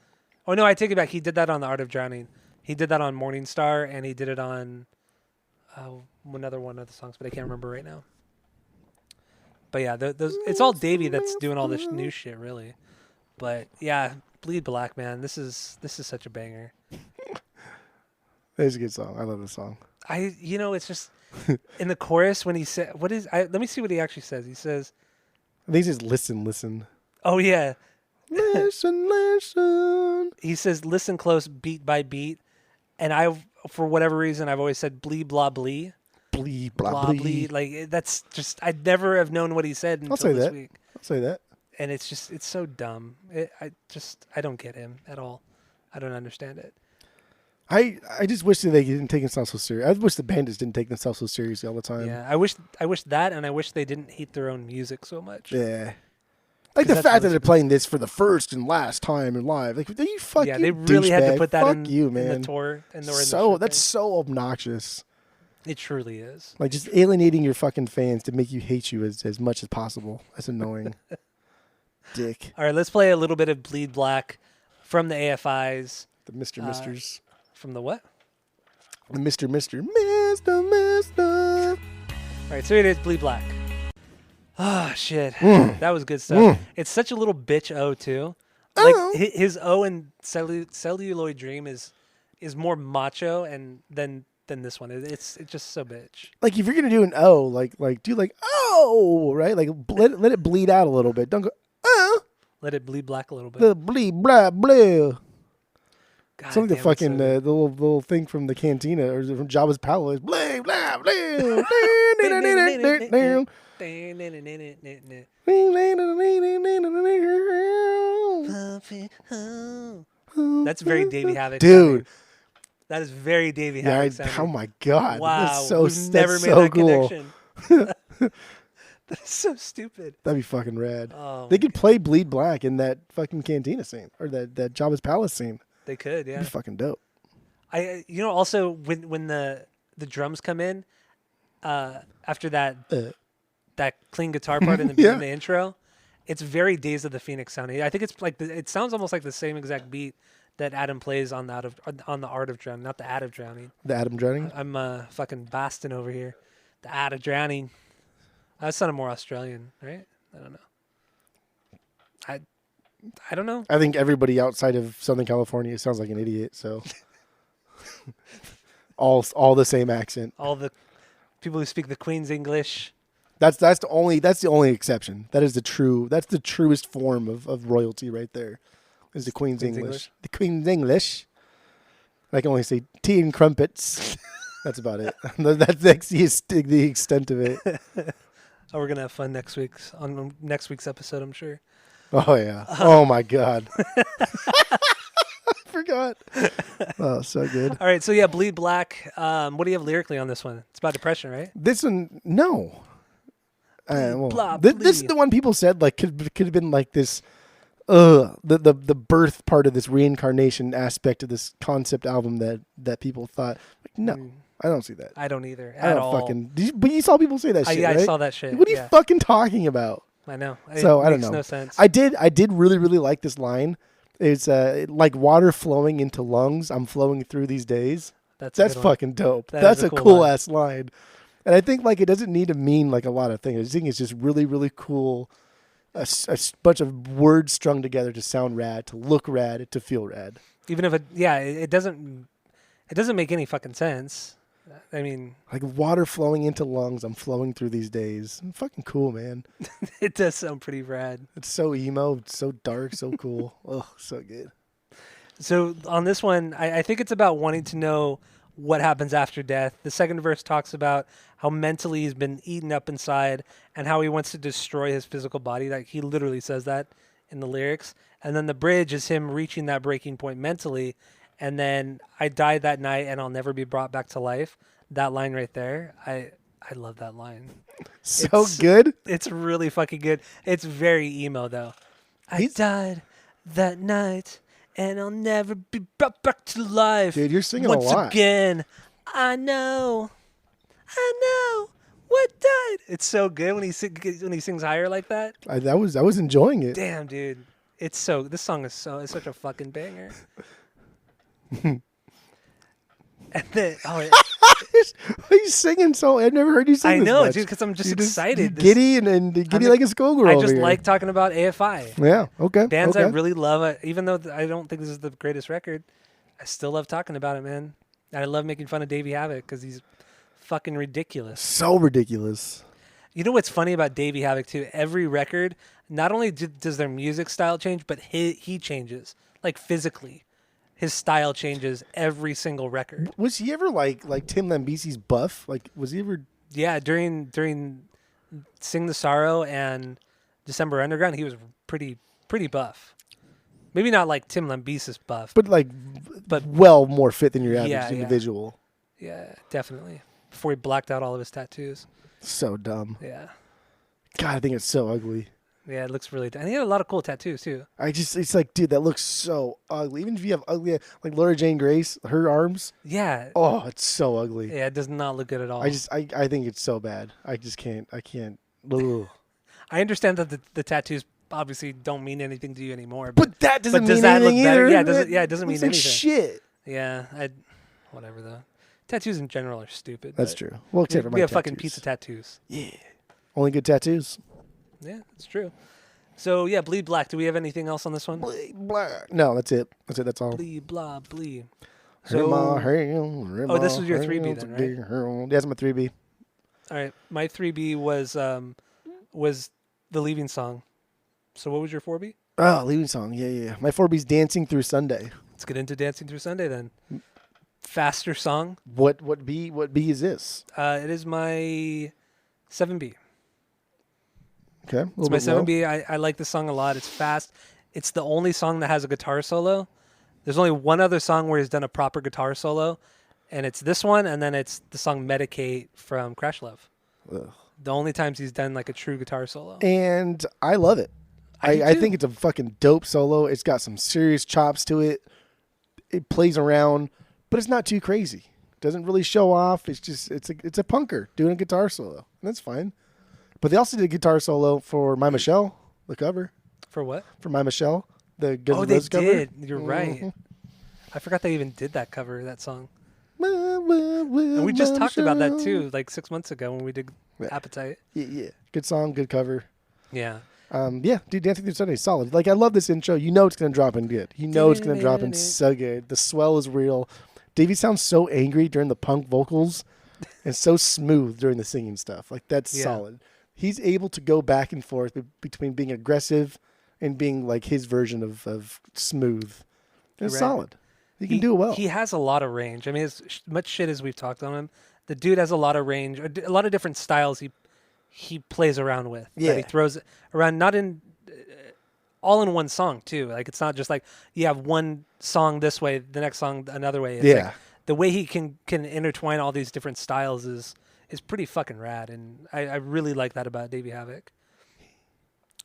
Oh no, I take it back. He did that on the Art of Drowning. He did that on Morning Star, and he did it on another one of the songs, but I can't remember right now. But yeah, those it's all Davey that's doing all this new shit, really. But yeah, Bleed Black, man, this is such a banger. It's a good song. I love this song. It's just in the chorus when he said, let me see what he actually says. He says, I think he says listen. oh yeah, listen. he says, listen close, beat by beat. And for whatever reason, I've always said blee blah blee. Blee blah Blah blee. blee. Like that's just I'd never have known what he said until say this that. week. I'll say that. And it's so dumb. I don't get him at all. I don't understand it. I just wish that they didn't take themselves so serious. I wish the band just didn't take themselves so seriously all the time. Yeah, I wish that, and I wish they didn't hate their own music so much. Yeah. Like 'Cause the that's fact that what they're playing this for the first and last time in live. Like, you fucking Yeah, they really had to douchebag. put that Fuck in, you, in man. the tour. And So that's so obnoxious. it truly is. Like just alienating your fucking fans to make you hate you as much as possible. That's annoying. Dick. All right, let's play a little bit of Bleed Black from the AFIs. The Mr. Misters. From the what? The Mr. All right, so it is Bleed Black. Ah, shit. That was good stuff. It's such a little bitch O, too. Like, his O in Celluloid Dream is more macho than this one. It's just so bitch. Like if you're gonna do an O, like do like oh, right? Like let it bleed out a little bit. Don't go oh. Let it bleed black a little bit. The bleed blah blah. God Something the damn, fucking it's so the little thing from the cantina or from Jabba's palace. Blah blah blah. That's very Davey Havoc. Dude. That is very Davey Yeah, Havoc sounding. oh my god. Wow. That's so, We've that's never made so that cool. connection. That's so stupid. That'd be fucking rad. Oh, They could play Bleed Black in that fucking cantina scene or that Jabba's palace scene. they could, yeah. That'd be fucking dope. Also when the drums come in, after that clean guitar part in the beginning of the intro, It's very Days of the Phoenix sounding. I think it's like it sounds almost like the same exact beat that Adam plays on the Art of Drowning, not the Art of Drowning. The Adam Drowning. I'm fucking Boston over here. The Art of Drowning. That sounded more Australian, right? I don't know. I don't know. I think everybody outside of Southern California sounds like an idiot. So all the same accent. All the people who speak the Queen's English. That's the only exception. That's the truest form of royalty right there. Is the Queen's English. The Queen's English. I can only say tea and crumpets. That's about it. That's the extent of it. Oh, we're gonna have fun on next week's episode, I'm sure. Oh yeah. Oh my God. I forgot. Oh, so good. All right, so yeah, Bleed Black. What do you have lyrically on this one? It's about depression, right? This one, no. Blah, this is the one people said like could have been like this. The birth part of this reincarnation aspect of this concept album that people thought like, no, I don't see that. I don't either I at don't all. But you saw people say that shit, Yeah, right? I saw that shit. What are you fucking talking about? I know. So I don't makes know. No sense. I did really really like this line. It's like water flowing into lungs. I'm flowing through these days. That's fucking dope. That's a cool ass line. And I think like it doesn't need to mean like a lot of things. I just think it's just really really cool. A bunch of words strung together to sound rad, to look rad, to feel rad. Even if it doesn't make any fucking sense. I mean, like water flowing into lungs. I'm flowing through these days. Fucking cool, man. It does sound pretty rad. It's so emo, it's so dark, so cool. Oh, so good. So on this one, I think it's about wanting to know what happens after death. The second verse talks about how mentally he's been eaten up inside and how he wants to destroy his physical body. Like he literally says that in the lyrics. And then the bridge is him reaching that breaking point mentally. And then I died that night and I'll never be brought back to life. That line right there. I love that line. It's good. It's really fucking good. It's very emo though. I died that night and I'll never be brought back to life. Dude, you're singing once a lot. Again. I know what died. It's so good when he sings higher like that. I was enjoying it. Damn, dude. This song is such a fucking banger. And then he's singing so. I've never heard you sing. I this know, much. dude, because I'm just excited. Giddy and giddy like a schoolgirl. I over just here. like talking about AFI. Yeah. Okay. Bands okay. I really love. Even though I don't think this is the greatest record, I still love talking about it, man. And I love making fun of Davey Havok because he's fucking ridiculous. So ridiculous. You know what's funny about Davey Havok too? Every record, not only does their music style change, but he changes, like physically. His style changes every single record. Was he ever like Tim Lambese's buff? Like, was he ever? Yeah, during Sing the Sorrow and December Underground, he was pretty buff. Maybe not like Tim Lambese's buff, but well more fit than your average individual. Yeah, definitely. Before he blacked out all of his tattoos. So dumb. Yeah. God, I think it's so ugly. Yeah, it looks really. And he had a lot of cool tattoos too. It's like, dude, that looks so ugly. Even if you have ugly, like Laura Jane Grace, her arms. Yeah. Oh, it's so ugly. Yeah, it does not look good at all. I think it's so bad. I can't. Ugh. I understand that the tattoos obviously don't mean anything to you anymore. But that doesn't does mean that anything look better? either. Yeah, it doesn't mean like anything. Shit. Yeah, whatever though. Tattoos in general are stupid. That's true. Well, except for my we have tattoos. fucking pizza tattoos. Yeah. Only good tattoos. Yeah, it's true. So yeah, Bleed Black. Do we have anything else on this one? Bleed Black. No, that's it. That's all. Bleed blah bleed. So, this was your 3B then, right? Yeah, that's my 3B. All right, my 3B was the Leaving Song. So what was your 4B? Oh, Leaving Song. Yeah. My 4B's Dancing Through Sunday. Let's get into Dancing Through Sunday then. Faster song. What B is this? It is my 7B. Okay. It's my 7B. I like this song a lot. It's fast. It's the only song that has a guitar solo. There's only one other song where he's done a proper guitar solo, and it's this one, and then it's the song Medicate from Crash Love. Ugh. The only times he's done like a true guitar solo. And I love it. I think it's a fucking dope solo. It's got some serious chops to it. It plays around, but it's not too crazy. Doesn't really show off. It's just it's a punker doing a guitar solo, and that's fine. But they also did a guitar solo for My Michelle, the cover For what? for My Michelle, the Guns Oh, N' they Roses cover. did. You're right. Mhm. I forgot they even did that cover of that song. And And we just talked about that too, like 6 months ago when we did Yeah. Appetite. Yeah. Good song, good cover. Yeah. Yeah, dude, Dancing Through Sunday is solid. Like, I love this intro. You know it's going to drop in good. You know it's going to drop in so good. The swell is real. Davey sounds so angry during the punk vocals and so smooth during the singing stuff. Like, that's solid. He's able to go back and forth between being aggressive and being, like, his version of smooth. It's solid. He can do it well. He has a lot of range. I mean, as much shit as we've talked on him, the dude has a lot of range, a lot of different styles he plays around with. Yeah. That he throws around, not in all in one song too. Like, it's not just like you have one song this way, the next song another way. It's like the way he can intertwine all these different styles is pretty fucking rad, and I really like that about Davey Havoc.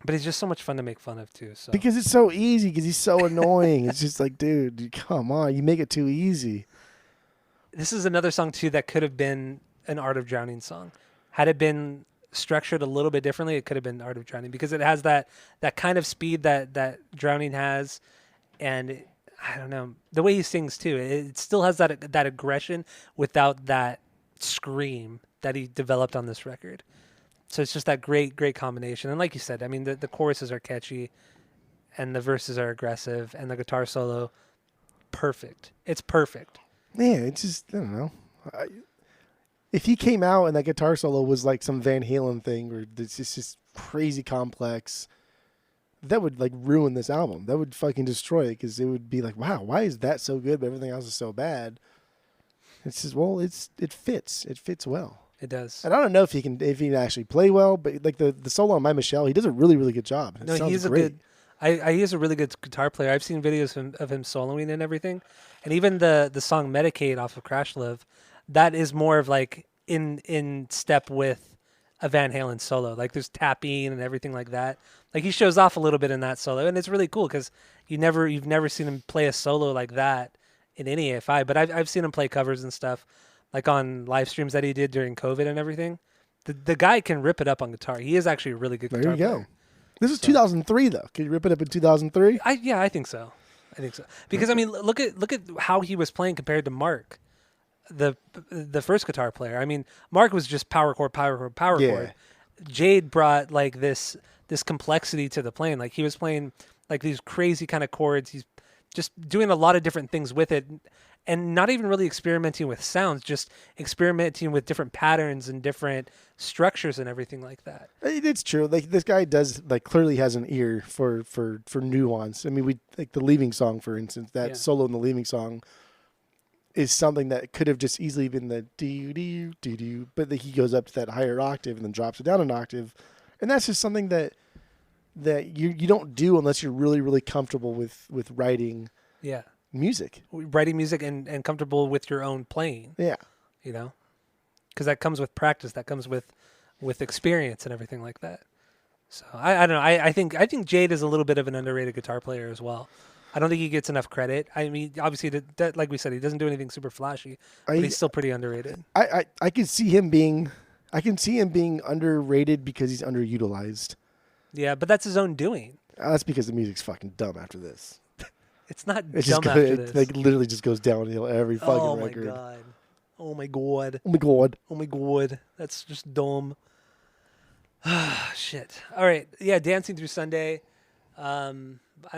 But he's just so much fun to make fun of too. So because it's so easy, because he's so annoying. It's just like, dude, come on, you make it too easy. This is another song too that could have been an Art of Drowning song. Had it been structured a little bit differently, it could have been Art of Drowning, because it has that kind of speed that Drowning has, and I don't know, the way he sings too. It still has that aggression without that scream that he developed on this record. So it's just that great combination. And like you said, I mean, the choruses are catchy, and the verses are aggressive, and the guitar solo, perfect. It's perfect. Yeah, it's just, I don't know. If he came out and that guitar solo was like some Van Halen thing, or it's just crazy complex, that would like ruin this album. That would fucking destroy it, because it would be like, wow, why is that so good but everything else is so bad? It's just, well, it fits. It fits well. It does. And I don't know if he can actually play well, but like the solo on My Michelle, he does a really, really good job. It sounds he's great. a good. He is a really good guitar player. I've seen videos of him soloing and everything, and even the song Medicaid off of Crash Live, that is more of like in step with a Van Halen solo. Like, there's tapping and everything like that. Like, he shows off a little bit in that solo, and it's really cool because you've never seen him play a solo like that in any AFI. But I've seen him play covers and stuff, like on live streams that he did during COVID and everything. The guy can rip it up on guitar. He is actually a really good guitar player. There you go. This is 2003 though. Can you rip it up in 2003? I think so. Because I mean, look at how he was playing compared to Mark, the first guitar player. I mean, Mark was just power chord. Jade brought like this complexity to the playing. Like, he was playing like these crazy kind of chords. He's just doing a lot of different things with it, and not even really experimenting with sounds, just experimenting with different patterns and different structures and everything like that. It's true. Like, this guy does, like, clearly has an ear for nuance. I mean, we like the Leaving Song, for instance. That solo in the Leaving Song is something that could have just easily been the do, but he goes up to that higher octave and then drops it down an octave, and that's just something that you don't do unless you're really, really comfortable with writing. Yeah. Music, writing music, and comfortable with your own playing. Yeah, you know, because that comes with practice. That comes with experience and everything like that. So I don't know. I think Jade is a little bit of an underrated guitar player as well. I don't think he gets enough credit. I mean, obviously, like we said, he doesn't do anything super flashy, but he's still pretty underrated. I can see him being underrated because he's underutilized. Yeah, but that's his own doing. That's because the music's fucking dumb after this. It's not dumb after this. It like literally just goes downhill every fucking record. Oh my god. Oh my god. That's just dumb. Shit. All right. Yeah, Dancing Through Sunday. I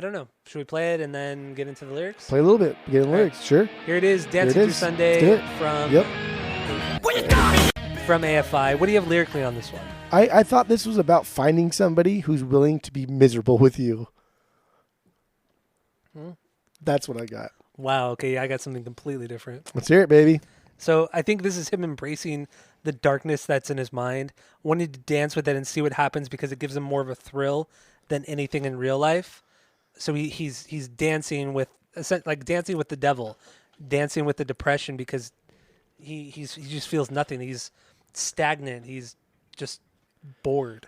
don't know. Should we play it and then get into the lyrics? Play a little bit. Get in the lyrics. Sure. Here it is. Dancing Through Sunday from AFI. What do you have lyrically on this one? I thought this was about finding somebody who's willing to be miserable with you. That's what I got. Wow. Okay. I got something completely different. Let's hear it, baby. So I think this is him embracing the darkness that's in his mind, wanting to dance with it and see what happens because it gives him more of a thrill than anything in real life. So he's dancing with dancing with the devil, dancing with the depression because he just feels nothing. He's stagnant. He's just bored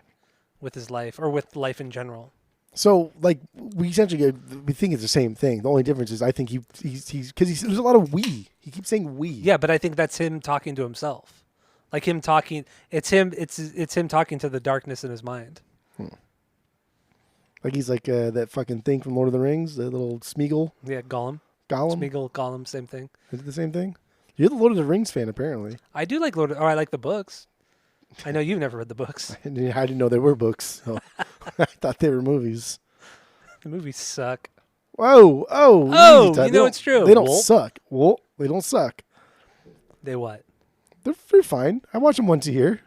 with his life or with life in general. So, like, we think it's the same thing. The only difference is I think he's because there's a lot of we. He keeps saying we. Yeah, but I think that's him talking to himself, like him talking. It's him talking to the darkness in his mind. Like he's like that fucking thing from Lord of the Rings, the little Smeagol. Yeah, Gollum. Gollum? Smeagol, Gollum, same thing. Is it the same thing? You're the Lord of the Rings fan, apparently. I do like I like the books. I know you've never read the books. I didn't know they were books. So I thought they were movies. The movies suck. Whoa, Oh, you know it's true. They don't Whoop. suck. Well, they don't suck. They what? They're fine. I watch them once a year.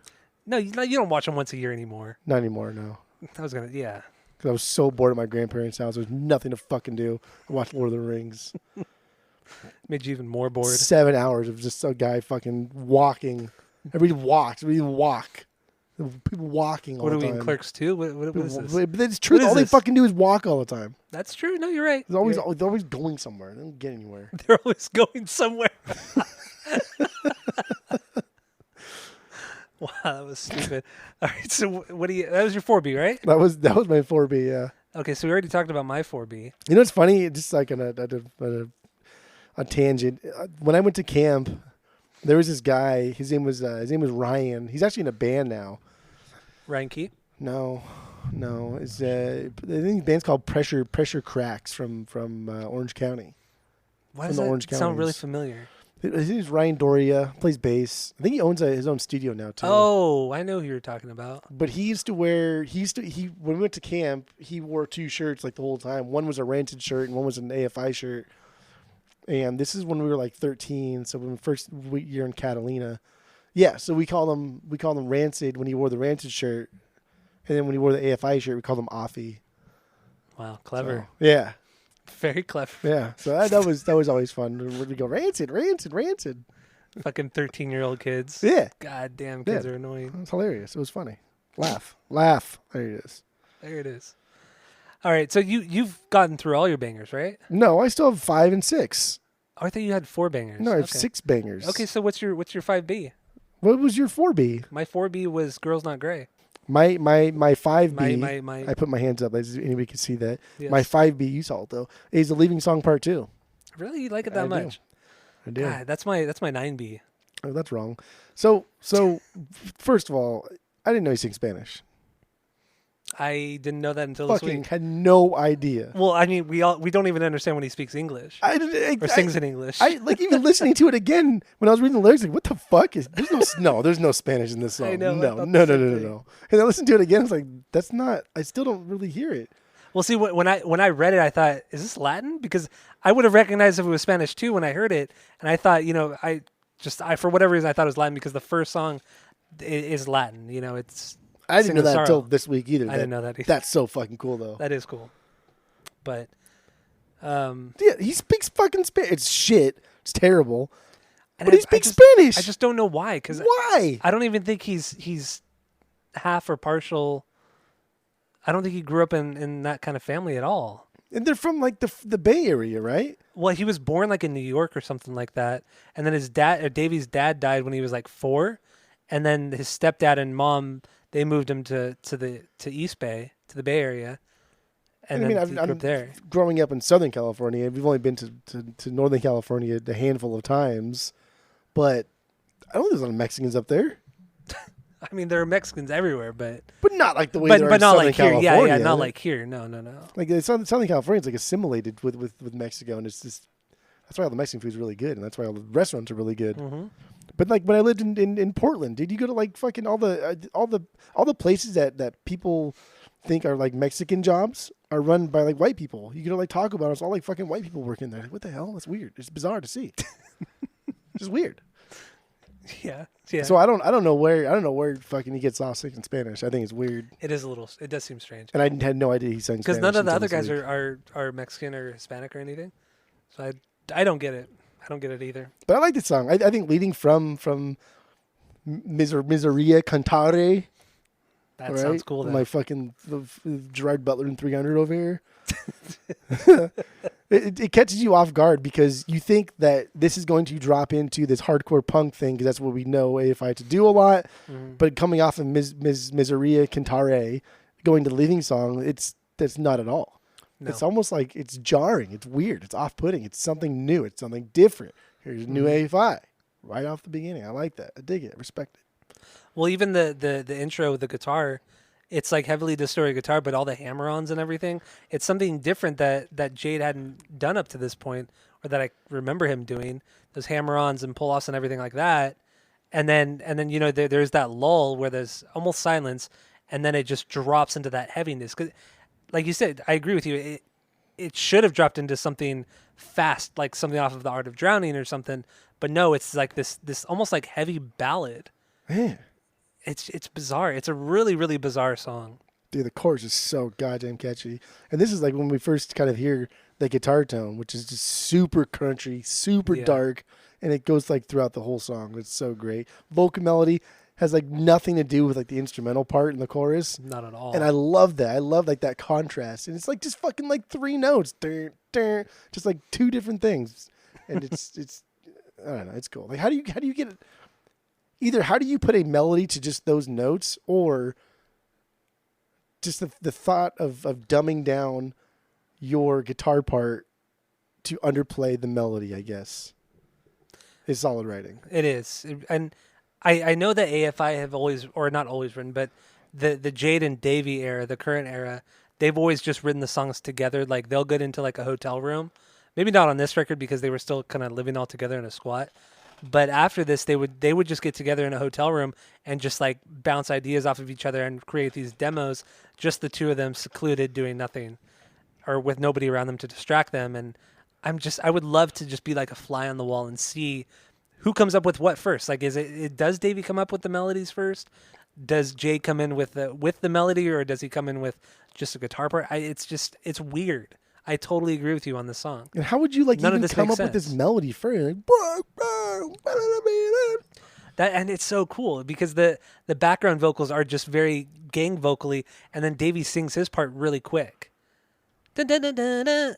No, you don't watch them once a year anymore. Not anymore, no. Yeah. Because I was so bored at my grandparents' house. There was nothing to fucking do. I watched Lord of the Rings. Made you even more bored. 7 hours of just a guy fucking walking. Everybody walks. Everybody walk. People walking all the time. What are we in Clerks 2? What is this? But it's true. All they fucking do is walk all the time. That's true. No, you're right. They're always going somewhere. They don't get anywhere. They're always going somewhere. Wow, that was stupid. All right, so that was your 4B, right? That was my 4B, yeah. Okay, so we already talked about my 4B. You know what's funny? Just like on a tangent. When I went to camp, there was this guy. His name was Ryan. He's actually in a band now. Ryan Key? No. It's I think the band's called Pressure Cracks from Orange County. Why does that sound really familiar? His name's Ryan Doria, plays bass. I think he owns his own studio now too. Oh, I know who you're talking about. But when we went to camp, he wore 2 shirts like the whole time. One was a Rancid shirt and one was an AFI shirt. And this is when we were like 13, so when the first year in Catalina. Yeah, so we called him Rancid when he wore the Rancid shirt. And then when he wore the AFI shirt, we called him AFI. Wow, clever. So, yeah. Very clever. Yeah. So that was always fun. We go Rancid. Fucking 13-year-old kids. Yeah. God damn, kids are annoying. It's hilarious. It was funny. Laugh. There it is. There it is. All right, so you've gotten through all your bangers, right? No, I still have 5 and 6. Oh, I thought you had 4 bangers. No, I have 6 bangers. Okay, so what's your 5B? What was your 4B? My 4B was Girls Not Grey. My 5B. My I put my hands up as anybody can see that. Yes. My 5B, you saw it though, is The Leaving Song Part 2. Really, you like it that much? I do. God, that's my 9B. Oh, that's wrong. So first of all, I didn't know he sings Spanish. I didn't know that until this week. Had no idea. Well, I mean, we don't even understand when he speaks English or sings in English. I like even listening to it again when I was reading the lyrics. Like, what the fuck is? There's no Spanish in this song. I know, No. And I listened to it again. It's like that's not. I still don't really hear it. Well, see, when I read it, I thought, is this Latin? Because I would have recognized if it was Spanish too when I heard it, and I thought, I for whatever reason I thought it was Latin because the first song is Latin. It's. I didn't know that until this week either. I didn't know that either. That's so fucking cool, though. That is cool. But, yeah, he speaks fucking Spanish. It's shit. It's terrible. But he speaks Spanish. I just don't know why. Why? I don't even think he's half or partial. I don't think he grew up in that kind of family at all. And they're from like the Bay Area, right? Well, he was born like in New York or something like that, and then his dad, Davey's dad, died when he was like 4, and then his stepdad and mom. They moved him to East Bay, to the Bay Area, and then he grew up there. Growing up in Southern California, we've only been to Northern California a handful of times, but I don't think there's a lot of Mexicans up there. I mean, there are Mexicans everywhere, but not like the way there are in Southern California. Yeah, not like here. No. Like Southern California is like assimilated with Mexico, and it's just that's why all the Mexican food is really good, and that's why all the restaurants are really good. Mm-hmm. But like when I lived in Portland, did you go to like fucking all the places that people think are like Mexican jobs are run by like white people? You go to like Taco Bell, it's all like fucking white people working there. Like, what the hell? That's weird. It's bizarre to see. It's just weird. Yeah. So I don't know where fucking he gets off speaking Spanish. I think it's weird. It does seem strange. And I had no idea he sang Spanish. Because none of the other guys are Mexican or Hispanic or anything. So I don't get it. I don't get it either. But I like this song. I think leading from Miseria Cantare. That sounds cool. My fucking Gerard Butler in 300 over here. It catches you off guard because you think that this is going to drop into this hardcore punk thing because that's what we know AFI to do a lot. Mm-hmm. But coming off of Miseria Cantare, going to Living Song, that's not at all. No. It's almost like it's jarring. It's weird. It's off-putting. It's something new. It's something different. Here's new AFI right off the beginning. I like that. I dig it. I respect it. Well, even the intro with the guitar it's like heavily distorted guitar, but all the hammer-ons and everything. It's something different that Jade hadn't done up to this point, or that I remember him doing. Those hammer-ons and pull-offs and everything like that. And then there's that lull where there's almost silence, and then it just drops into that heaviness. 'Cause, like you said, I agree with you. It should have dropped into something fast, like something off of The Art of Drowning or something. But no, it's like this almost like heavy ballad. Man. It's bizarre. It's a really, really bizarre song. Dude, the chorus is so goddamn catchy. And this is like when we first kind of hear the guitar tone, which is just super country, super dark, and it goes like throughout the whole song. It's so great. Vocal melody has like nothing to do with like the instrumental part in the chorus. Not at all. And I love that. I love like that contrast. And it's like just fucking like 3 notes. Just like 2 different things. And it's I don't know, it's cool. Like how do you get it? Either how do you put a melody to just those notes, or just the thought of dumbing down your guitar part to underplay the melody, I guess, is solid writing. It is. And I know that AFI have always, or not always written, but the Jade and Davey era, the current era, they've always just written the songs together. Like they'll get into like a hotel room. Maybe not on this record because they were still kind of living all together in a squat. But after this, they would just get together in a hotel room and just like bounce ideas off of each other and create these demos, just the two of them secluded doing nothing, or with nobody around them to distract them. And I would love to just be like a fly on the wall and see who comes up with what first. Like, does Davey come up with the melodies first? Does Jay come in with the melody, or does he come in with just a guitar part? It's weird. I totally agree with you on this song. And how would you like None even of this come makes up with sense. this melody first? And it's so cool because the background vocals are just very gang vocally, and then Davey sings his part really quick. Dun, dun, dun, dun, dun.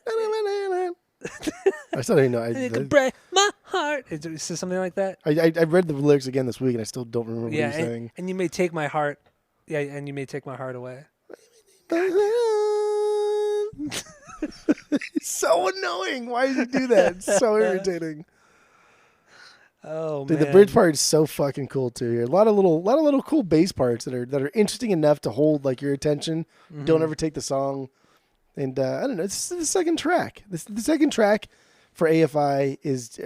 I still don't even know. It could break my heart. It's something like that. I read the lyrics again this week, and I still don't remember what Yeah, he was saying. and you may take my heart. Yeah, and you may take my heart away. It's so annoying. Why does he do that? It's so irritating. Oh Dude, man, the bridge part is so fucking cool too. Here, a lot of little cool bass parts that are interesting enough to hold like your attention. Mm-hmm. Don't ever take the song. And I don't know. It's the second track. The second track for AFI is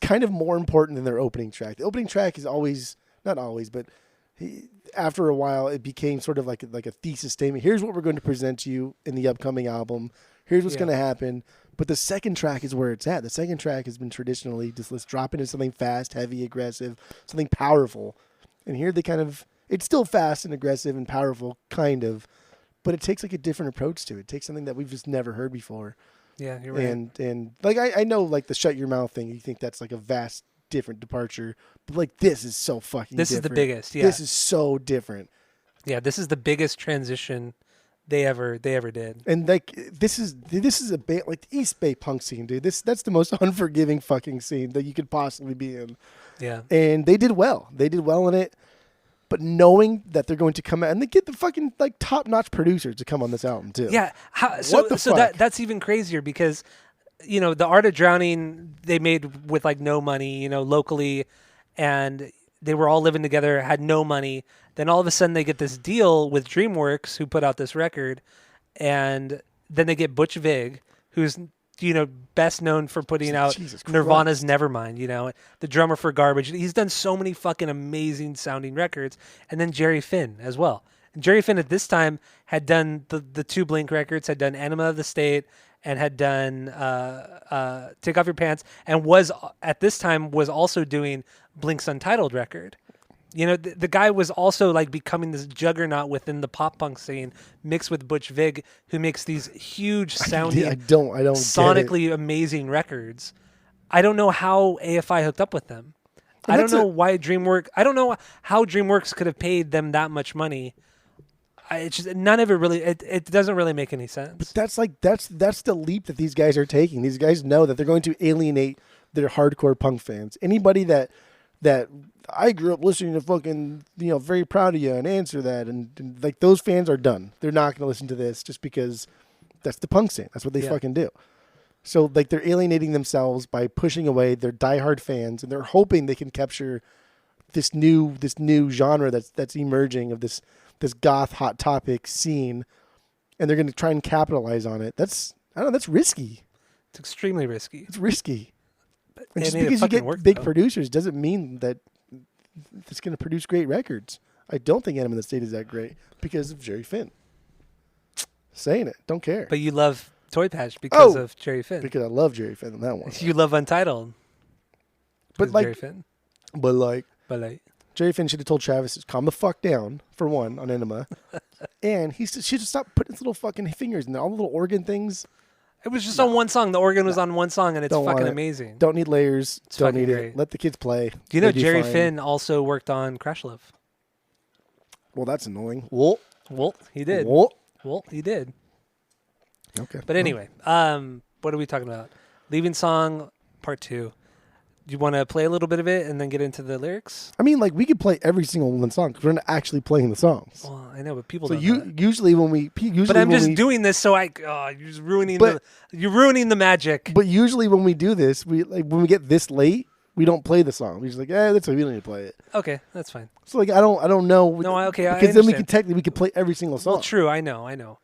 kind of more important than their opening track. The opening track is always, not always, but after a while, it became sort of like a thesis statement. Here's what we're going to present to you in the upcoming album. Here's what's going to happen. But the second track is where it's at. The second track has been traditionally just let's drop into something fast, heavy, aggressive, something powerful. And here it's still fast and aggressive and powerful, kind of, but it takes like a different approach to it. It takes something that we've just never heard before. Yeah, you're right. And like I know like the shut your mouth thing, you think that's like a vast different departure, but like this is so fucking This different. is the biggest. Yeah, This is so different. Yeah, this is the biggest transition they ever did. And like this is a like the East Bay punk scene, dude. That's the most unforgiving fucking scene that you could possibly be in. Yeah. And they did well. They did well in it. But knowing that they're going to come out and they get the fucking like top-notch producers to come on this album too. Yeah. What the fuck? That's even crazier because The Art of Drowning they made with like no money, locally, and they were all living together, had no money. Then all of a sudden they get this deal with DreamWorks, who put out this record, and then they get Butch Vig, who's best known for putting out Jesus Nirvana's Christ. Nevermind, the drummer for Garbage. He's done so many fucking amazing sounding records. And then Jerry Finn as well. And Jerry Finn at this time had done the 2 Blink records, had done Enema of the State, and had done Take Off Your Pants, and was at this time was also doing Blink's Untitled record. The guy was also like becoming this juggernaut within the pop punk scene, mixed with Butch Vig, who makes these huge sounding, I don't sonically amazing records. I don't know how AFI hooked up with them. I don't know why DreamWorks. I don't know how DreamWorks could have paid them that much money. It's just none of it really. It doesn't really make any sense. But that's the leap that these guys are taking. These guys know that they're going to alienate their hardcore punk fans. Anybody that I grew up listening to fucking, Very Proud of You and Answer That, and like those fans are done. They're not going to listen to this just because that's the punk scene. That's what they fucking do. So like they're alienating themselves by pushing away their diehard fans, and they're hoping they can capture this new genre that's emerging of this goth hot topic scene, and they're going to try and capitalize on it. That's risky. It's extremely risky. It's risky. And It just made it because you fucking get work, big though. producers doesn't mean that it's going to produce great records. I don't think Enema of the State is that great because of Jerry Finn. Saying it, don't care. But you love Toy Patch because Oh! of Jerry Finn. Because I love Jerry Finn on that one. You love Untitled. But because of like, Jerry Finn. but like, But like, Jerry Finn should have told Travis to calm the fuck down, for one, on Enema. And he should have stopped putting his little fucking fingers in there. All the little organ things. it was just on one song. The organ was on one song, and it's Don't want fucking it. amazing. Don't need layers. Don't fucking need great. it. Let the kids play. Do you know They do Jerry fine. Finn also worked on Crash Love? Well, that's annoying. Well, Well, he did. well. Well, he did. Okay. But anyway, what are we talking about? Leaving Song Part 2. Do you want to play a little bit of it and then get into the lyrics? I mean, like, we could play every single one song because we're not actually playing the songs. Well, I know, but people So don't know. usually when we But I'm just doing this so you're just ruining you're ruining the magic. But usually when we do this, when we get this late, we don't play the song. We're just like, that's why we don't need to play it. Okay, that's fine. So like, I don't know. No, okay, I because then we understand. could play every single song. Well, true, I know.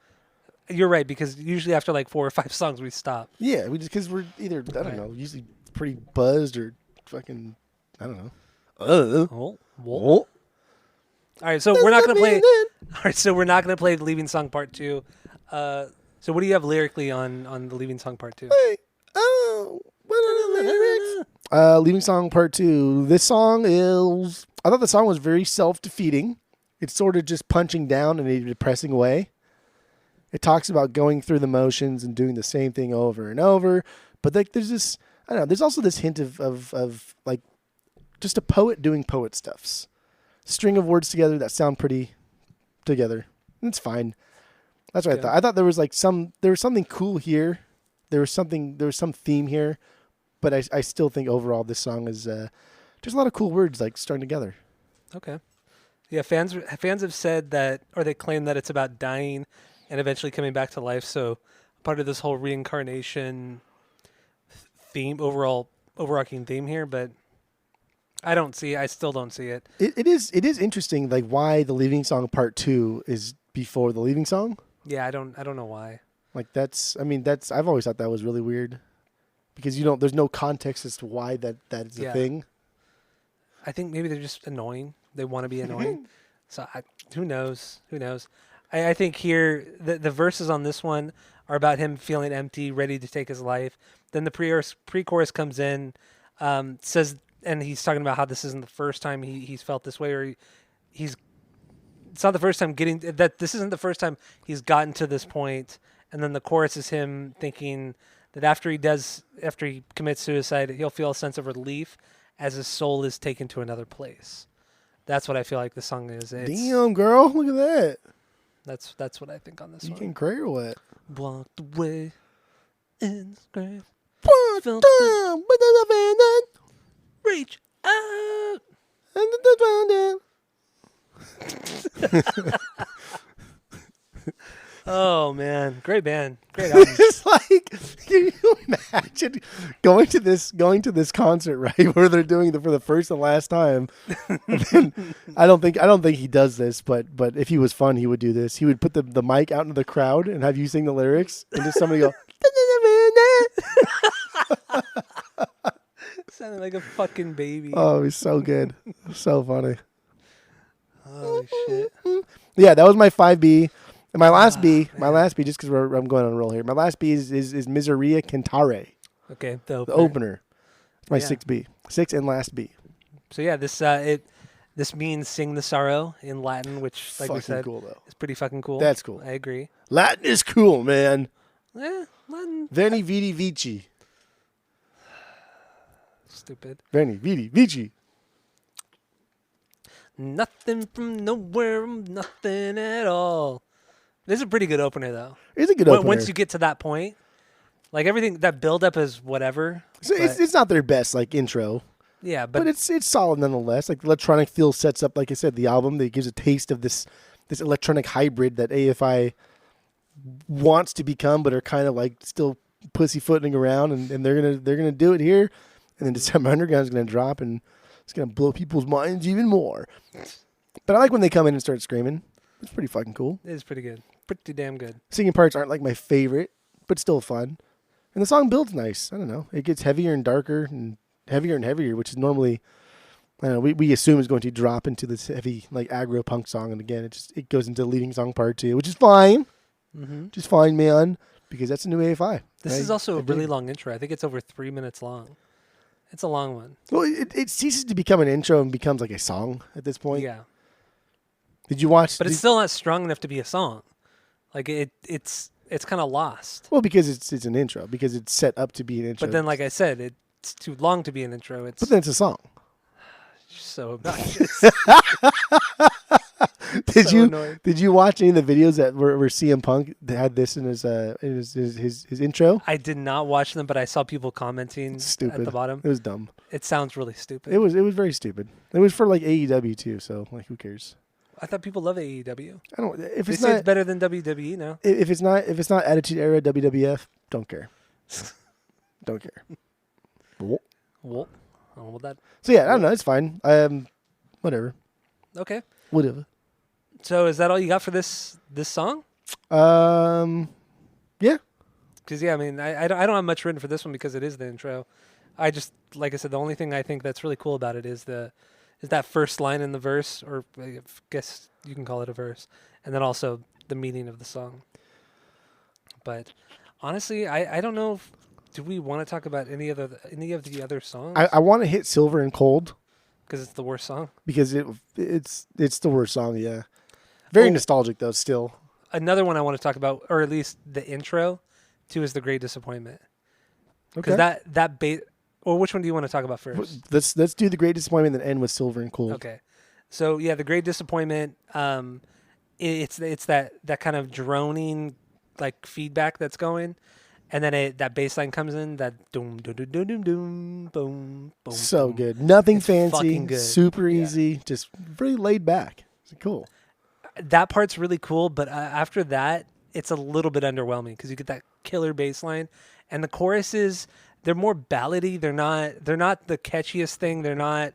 You're right, because usually after like 4 or 5 songs we stop. Yeah, we just because we're either I don't Right. know, usually pretty buzzed or fucking I don't know. Oh, well. All All right, so we're not gonna play. All right, so we're not gonna play the Leaving Song Part 2. So what do you have lyrically on the Leaving Song Part 2? Hey, what are the lyrics? Leaving Song Part 2. This song is. I thought the song was very self-defeating. It's sort of just punching down in a depressing way. It talks about going through the motions and doing the same thing over and over. But like, there's this. I don't know. There's also this hint of like just a poet doing poet stuffs. String of words together that sound pretty together. It's fine. That's what I thought. I thought there was something cool here. There was some theme here, but I still think overall this song is just a lot of cool words like strung together. Okay. Yeah, fans have said that, or they claim that it's about dying and eventually coming back to life. So part of this whole reincarnation theme, overarching theme here, but I still don't see it. It is interesting like why the Leaving Song Part 2 is before the Leaving Song. Yeah, I don't know why. Like I've always thought that was really weird because there's no context as to why that is a thing. I think maybe they're just annoying. They want to be annoying. So who knows? I think here the verses on this one are about him feeling empty, ready to take his life. Then the pre-chorus comes in, says, and he's talking about how this isn't the first time he's felt this way, or it's not the first time this isn't the first time he's gotten to this point. And then the chorus is him thinking that after he commits suicide, he'll feel a sense of relief as his soul is taken to another place. That's what I feel like the song is. Damn, girl, look at that. That's what I think on this You one. getting cray or what? Walked away in the grave. Felt Reach out. Oh man, great band, great album. It's like, can you imagine going to this concert, right, where they're doing it for the first and last time? And then, I don't think he does this, but if he was fun, he would do this. He would put the mic out into the crowd and have you sing the lyrics, and just somebody go. Sounded like a fucking baby. Oh, he's so good, so funny. Holy shit. Yeah, that was my 5B. And my last B, just because I'm going on a roll here. My last B is Miseria Cantare, Okay, the opener. It's my 6B, 6 and last B. So yeah, this means sing the sorrow in Latin, which, like we Fucking said, cool though. is pretty fucking cool. That's cool. I agree. Latin is cool, man. Latin. Veni vidi vici. Stupid. Veni vidi vici. Nothing from nowhere, nothing at all. This is a pretty good opener, though. It's a good opener. Once you get to that point, like everything, that build up is whatever. So it's not their best like intro, Yeah, but it's solid nonetheless. Like the electronic feel sets up, like I said, the album that gives a taste of this electronic hybrid that AFI wants to become, but are kind of like still pussyfooting around, and they're gonna do it here, and then December Underground is gonna drop and It's gonna blow people's minds even more. But I like when they come in and start screaming. It's pretty fucking cool. It is pretty good. Pretty damn good. Singing parts aren't like my favorite, but still fun. And the song builds nice. I don't know. It gets heavier and darker and heavier, which is normally, I don't know, we assume is going to drop into this heavy, like, aggro punk song. And again, it goes into the leading song part 2, which is fine. Mm-hmm. Just fine, man, because that's a new AFI. This is also a really long intro. I think it's over 3 minutes long. It's a long one. Well, it ceases to become an intro and becomes like a song at this point. Yeah. Did you watch? But it's still not strong enough to be a song. Like, it's kind of lost. Well, because it's an intro, because it's set up to be an intro. But then, like I said, it's too long to be an intro. But then it's a song. So obnoxious. Did you watch any of the videos that were CM Punk that had this in his intro? I did not watch them, but I saw people commenting Stupid. at the bottom. It was dumb. It sounds really stupid. It was very stupid. It was for like AEW too, so like who cares? I thought people love AEW. I don't. If They it's say not it's better than WWE now. if it's not Attitude Era WWF, don't care. Don't care. Well, I don't know about that. So yeah, I don't know. It's fine. Whatever. Okay. Whatever. So is that all you got for this song? Yeah. Because I mean, I don't have much written for this one because it is the intro. I just, like I said, the only thing I think that's really cool about it is that first line in the verse, or I guess you can call it a verse, and then also the meaning of the song. But honestly, I don't know. Do we want to talk about any of the other songs? I want to hit Silver and Cold Because it's the worst song. because it's the worst song. Yeah. Very nostalgic though. Still. Another one I want to talk about, or at least the intro to, is The Great Disappointment. Okay. Because or which one do you want to talk about first? Let's do The Great Disappointment and end with Silver and Cold. Okay. So yeah, The Great Disappointment, it's that kind of droning like feedback that's going, and then that bass line comes in, that doom doom doom doom doom doom boom boom. So boom. good. Nothing It's fancy. fucking good. Super Yeah. easy. Just really laid back. It's cool. That part's really cool, but after that, it's a little bit underwhelming because you get that killer bass line, and the choruses, they're more ballady. They're not the catchiest thing. They're not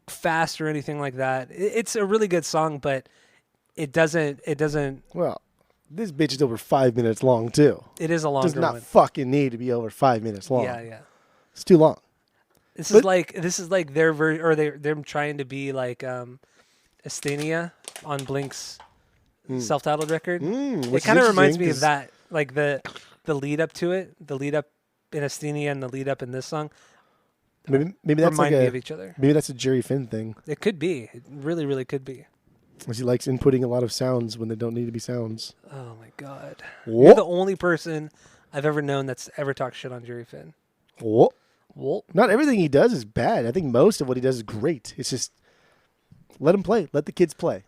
fast or anything like that. It's a really good song, but it doesn't. Well, this bitch is over 5 minutes long too. It is a longer Does not one. fucking need to be over 5 minutes long. Yeah. It's too long. This is like their version, or they're trying to be like Asthenia on Blink's self-titled record. It kind of reminds me of that, like the lead up to it, the lead up in Asthenia and the lead up in this song. Maybe that's remind like me of each other. Maybe that's a Jerry Finn thing. It could be. It really, really could be. Because he likes inputting a lot of sounds when they don't need to be sounds. Oh my god! Whoa. You're the only person I've ever known that's ever talked shit on Jerry Finn. Whoa. Well, Not everything he does is bad. I think most of what he does is great. It's just let him play. Let the kids play.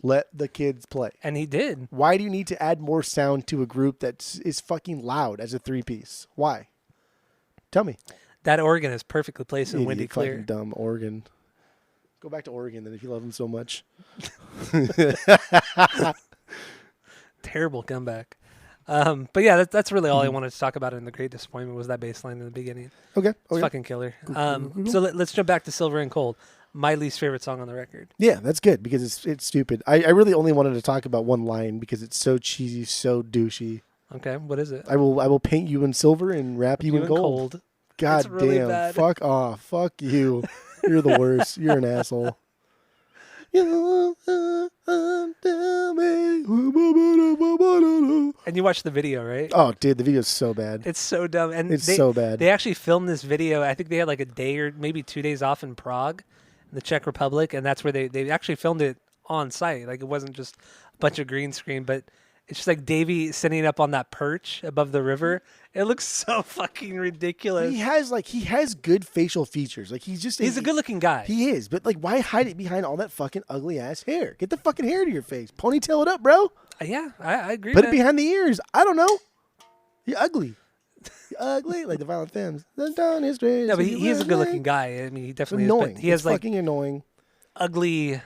Let the kids play. and he did. Why do you need to add more sound to a group that is fucking loud as a 3-piece? Why? Tell me. That organ is perfectly placed in Idiot, Windy fucking Clear. dumb Oregon. Go back to Oregon then if you love him so much. Terrible comeback. But yeah, that's really all I wanted to talk about in The Great Disappointment was that bass line in the beginning. Okay. It's fucking killer. So let's jump back to Silver and Cold. My least favorite song on the record. Yeah, that's good because it's stupid. I really only wanted to talk about one line because it's so cheesy, so douchey. Okay, what is it? I will paint you in silver and wrap you in gold. God It's really damn. bad. Fuck off. Fuck you. You're the worst. You're an asshole. And you watched the video, right? Oh, dude, the video's so bad. It's so dumb. And It's so bad. They actually filmed this video. I think they had like a day or maybe 2 days off in Prague, in the Czech Republic, and that's where they actually filmed it on site. Like it wasn't just a bunch of green screen, but it's just like Davey sitting up on that perch above the river. It looks so fucking ridiculous. He has good facial features. Like he's a good-looking guy. He is, but like why hide it behind all that fucking ugly ass hair? Get the fucking hair to your face. Ponytail it up, bro. Yeah, I agree. Put man. it behind the ears. I don't know. You're ugly. You're ugly, like the Violent Femmes. No, but he is a good-looking guy. I mean, he It's definitely annoying. is. But he has it's like fucking annoying. ugly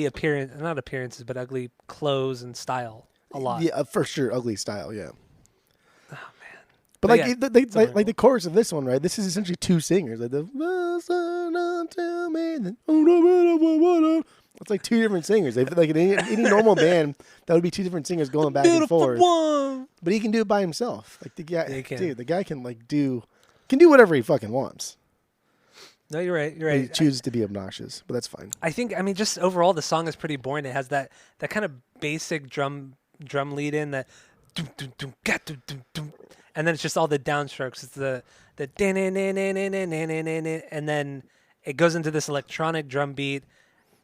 appearance, not appearances, but ugly clothes and style a lot. Yeah, for sure, ugly style. Yeah. Oh man. But like, yeah, like the chorus of this one, right? This is essentially two singers. Like the It's like two different singers. They like in any normal band, that would be two different singers going back and forth. One. But he can do it by himself. Like the guy, He can. dude, the guy can do whatever he fucking wants. No, you're right. You're He right. chooses to be obnoxious, but that's fine. I think. I mean, just overall, the song is pretty boring. It has that kind of basic drum lead in that, dum, dum, dum, ga, dum, dum, dum, and then it's just all the downstrokes. It's the and then it goes into this electronic drum beat,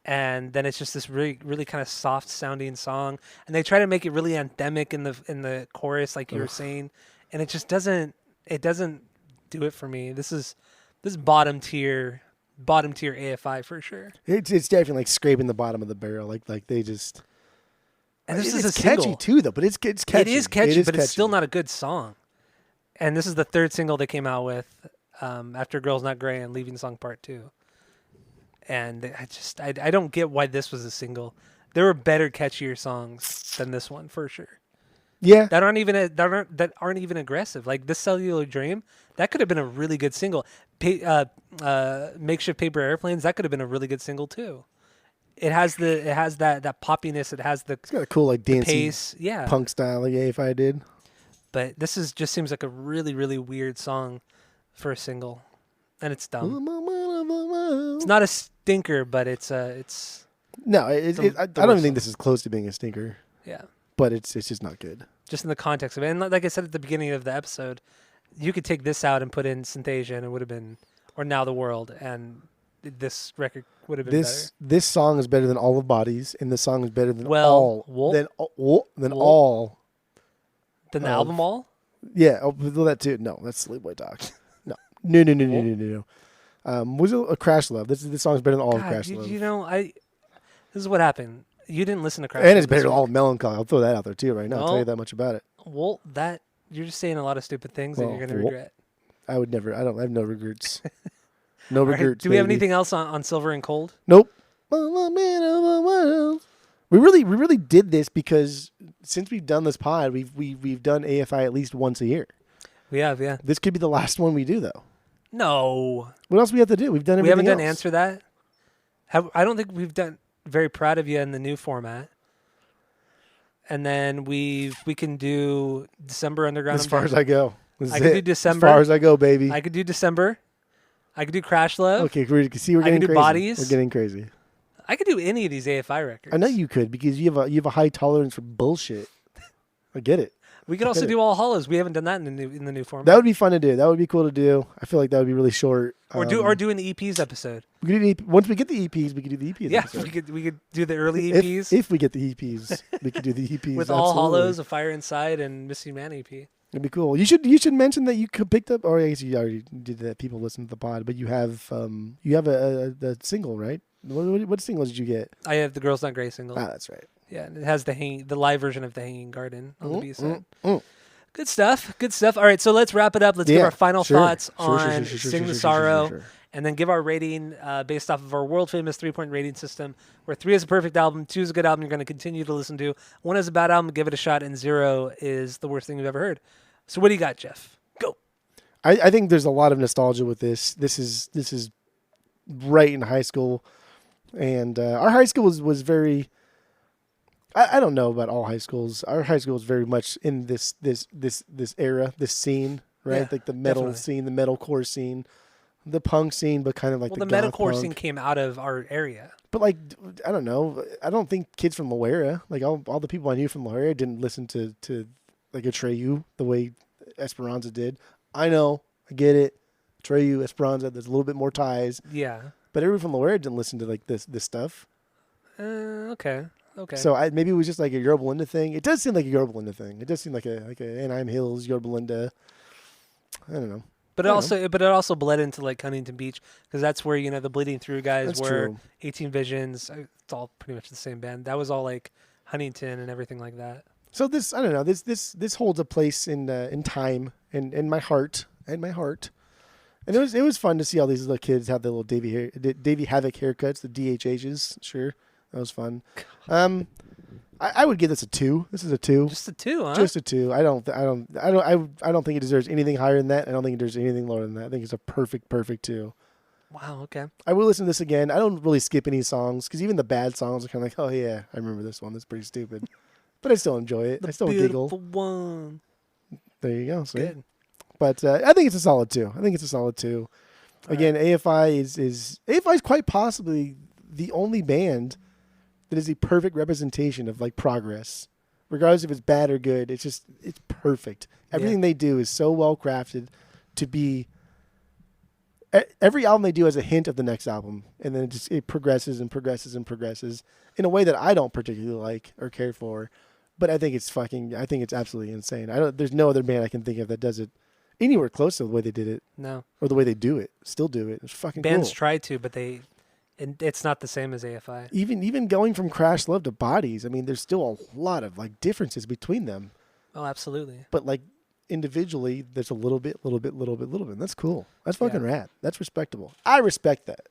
and then it's just this really really kind of soft sounding song. And they try to make it really anthemic in the chorus, like you were saying, and it just doesn't. It doesn't do it for me. This is bottom tier AFI for sure. It's definitely like scraping the bottom of the barrel. Like they just. And this it's is a catchy single. too, though. But it's catchy. It is catchy, but it's still not a good song. And this is the third single they came out with after "Girls Not Grey" and "Leaving Song Part 2." And I don't get why this was a single. There were better, catchier songs than this one for sure. Yeah. That aren't even aggressive. Like this "Cellular Dream," that could have been a really good single. "Makeshift Paper Airplanes," that could have been a really good single too. It has that poppiness. It has It's got a cool like dancing pace, yeah. punk style like AFI did. But this just seems like a really really weird song for a single, and it's dumb. It's not a stinker, but it's No, I don't even think this is close to being a stinker. Yeah. But it's just not good. Just in the context of it, and like I said at the beginning of the episode, you could take this out and put in Synthesia, and it would have been, or Now the World, and this record would have been better. This song is better than All of Bodies, and this song is better than the album All. Yeah, that too. No, that's Sleepaway Dog. No. Was it a Crash Love? This song is better than all of Crash Love. You know, this is what happened. You didn't listen to Crash Love. And it's better than all of Melancholy. I'll throw that out there too right now. I'll tell you that much about it. Well, you're just saying a lot of stupid things that you're going to regret. I would never. I have no regrets. No regrets. Do we have anything else on Silver and Cold? Nope. We really did this because since we've done this pod, we've done AFI at least once a year. We have, yeah. This could be the last one we do, though. No. What else we have to do? We've done everything. We haven't done else. Answer That. I don't think we've done Very Proud of You in the new format. And then we can do December Underground. As far as I go. I can do December. As far as I go, baby. I could do December. I could do Crash Love. Okay, we're getting crazy. Bodies. We're getting crazy. I could do any of these AFI records. I know you could because you have a high tolerance for bullshit. I get it. We could also do All Hollows. We haven't done that in the new format. That would be fun to do. That would be cool to do. I feel like that would be really short. Or do an EPs episode. We could do once we get the EPs, we could do the EPs. Yeah, episode. we could do the early EPs. If we get the EPs, we could do the EPs with All Hollows, A Fire Inside, and Missing Man EP. It'd be cool. You should mention that you picked up, or I guess you already did that. People listen to the pod, but you have a single, right? What single did you get? I have the Girls Not Grey single. Ah, that's right. Yeah, and it has the live version of the Hanging Garden on the B side. Good stuff. Good stuff. All right, so let's wrap it up. Let's give our final thoughts on Sing the Sorrow, and then give our rating based off of our world famous 3-point rating system, where 3 is a perfect album, 2 is a good album you're going to continue to listen to, 1 is a bad album, give it a shot, and 0 is the worst thing you've ever heard. So what do you got, Jeff? Go. I think there's a lot of nostalgia with this. This is right in high school, and our high school was very. I don't know about all high schools. Our high school is very much in this era, this scene, right? Yeah, like the metal definitely. scene, the metalcore scene, the punk scene, but kind of like the goth metalcore punk. scene came out of our area. But like, I don't know. I don't think kids from Loera, like all the people I knew from Loera, didn't listen to like Atreyu the way Esperanza did. I know, I get it. Atreyu, Esperanza, there's a little bit more ties. Yeah. But everyone from Loera didn't listen to like this stuff. Okay. So maybe it was just like a Yorba Linda thing. It does seem like a Yorba Linda thing. It does seem like a Anaheim Hills, Yorba Linda. I don't know. But it also bled into like Huntington Beach because that's where the Bleeding Through guys That's were. true. 18 Visions. It's all pretty much the same band. That was all like Huntington and everything like that. So this, I don't know. This holds a place in time and in my heart And it was fun to see all these little kids have their little Davey Havoc haircuts, the DHHs. Sure, that was fun. I would give this a 2. This is a 2. Just a 2, huh? Just a 2. I don't think it deserves anything higher than that. I don't think it deserves anything lower than that. I think it's a perfect 2. Wow. Okay. I will listen to this again. I don't really skip any songs because even the bad songs are kind of like, oh yeah, I remember this one. That's pretty stupid, but I still enjoy it. I still beautiful giggle. one. There you go. See? Good. But I think it's a solid 2. Again, AFI is quite possibly the only band that is a perfect representation of like progress, regardless if it's bad or good. It's perfect. Everything they do is so well crafted to be. Every album they do has a hint of the next album, and then it progresses and progresses and progresses in a way that I don't particularly like or care for. But I think it's absolutely insane. There's no other band I can think of that does it anywhere close to the way they did it. No. Or the way they do it. Still do it. It's fucking Bands cool. try to, but it's not the same as AFI. Even going from Crash Love to Bodies, I mean, there's still a lot of like differences between them. Oh, absolutely. But like individually, there's a little bit. And that's cool. That's fucking rad. That's respectable. I respect that.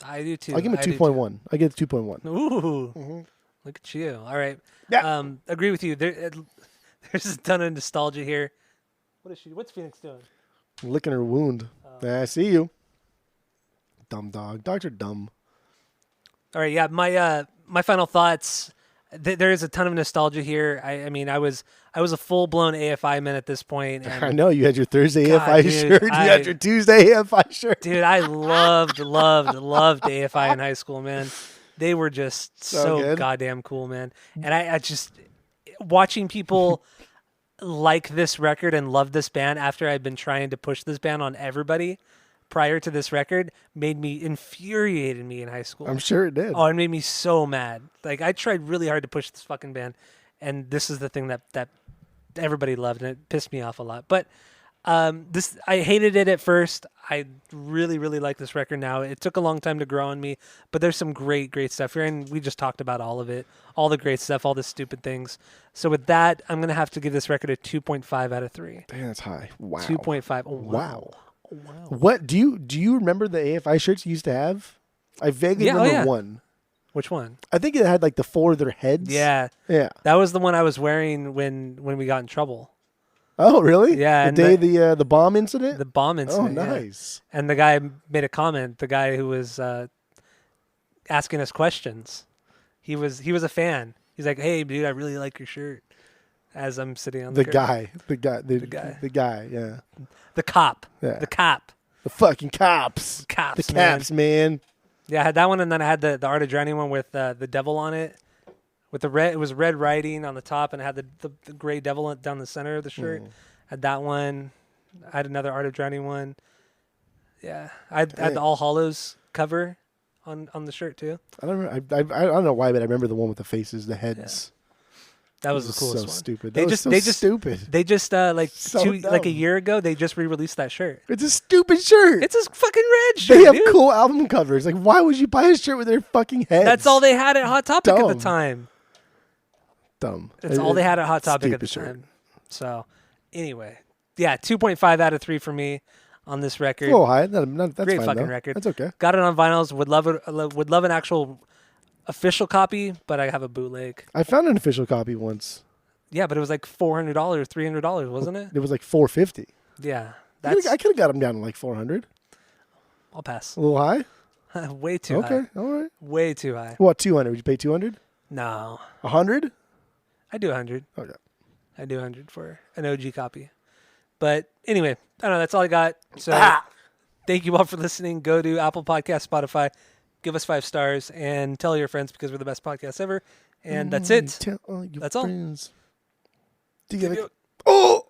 I do too. I'll give him a 2.1. I give it 2.1. Ooh. Mm-hmm. Look at you. All right. Yeah. Agree with you. There's a ton of nostalgia here. What's Phoenix doing? Licking her wound. I see you. Dumb dog. Dogs are dumb. All right. Yeah. My final thoughts. There is a ton of nostalgia here. I mean, I was a full blown AFI man at this point. And I know you had your Thursday God, AFI dude, shirt. You had your Tuesday AFI shirt. Dude, I loved AFI in high school, man. They were just so goddamn cool, man. And I just watching people like this record and love this band after I'd been trying to push this band on everybody prior to this record infuriated me in high school. I'm sure it did. Oh, it made me so mad. Like I tried really hard to push this fucking band, and this is the thing that everybody loved, and it pissed me off a lot. But I hated it at first. I really, really like this record now. It took a long time to grow on me, but there's some great, great stuff here, and we just talked about all of it, all the great stuff, all the stupid things. So with that, I'm gonna have to give this record a 2.5 out of 3. Damn, that's high. Wow. 2.5. Oh, wow. Oh, wow. What do you remember the AFI shirts you used to have? I vaguely remember one. Which one? I think it had like the 4 of their heads. Yeah. Yeah. That was the one I was wearing when we got in trouble. Oh, really? Yeah. The day the bomb incident? The bomb incident. Oh, nice. Yeah. And the guy made a comment, the guy who was asking us questions. He was a fan. He's like, "Hey, dude, I really like your shirt." As I'm sitting on the guy. The guy, yeah. The cop. Yeah. The cop. The fucking cops. The cops, the caps, man. Yeah, I had that one, and then I had the Art of Drowning one with the devil on it. With the red, it was red writing on the top, and it had the gray devil down the center of the shirt. Had that one. I had another Art of Drowning one. Yeah, I had the All Hallows cover on the shirt too. I don't remember, I don't know why, but I remember the one with the faces, the heads. Yeah. That was the coolest so one. Stupid. They just stupid. They just like so a year ago, they just re-released that shirt. It's a stupid shirt. It's a fucking red shirt. They have dude. cool album covers. Like, why would you buy a shirt with their fucking heads? That's all they had at Hot Topic at the time. Dumb. That's all they had at Hot Topic at the shirt. time. So, anyway, yeah, 2.5 out of 3 for me on this record. Oh, high. That's great fine, fucking though. record. That's okay. Got it on vinyls. Would love it. Would love an actual official copy, but I have a bootleg. I found an official copy once. Yeah, but it was like $400, $300, wasn't it? It was like $450. Yeah, I could have got them down to like $400. I'll pass. A little high. Way too high. Okay, all right. Way too high. What, 200? Would you pay 200? No. 100? I do 100. Okay. I do 100 for an OG copy. But anyway, I don't know. That's all I got. So thank you all for listening. Go to Apple Podcasts, Spotify. Give us 5 stars and tell your friends because we're the best podcast ever. And that's it. Tell all your That's all. friends. Oh!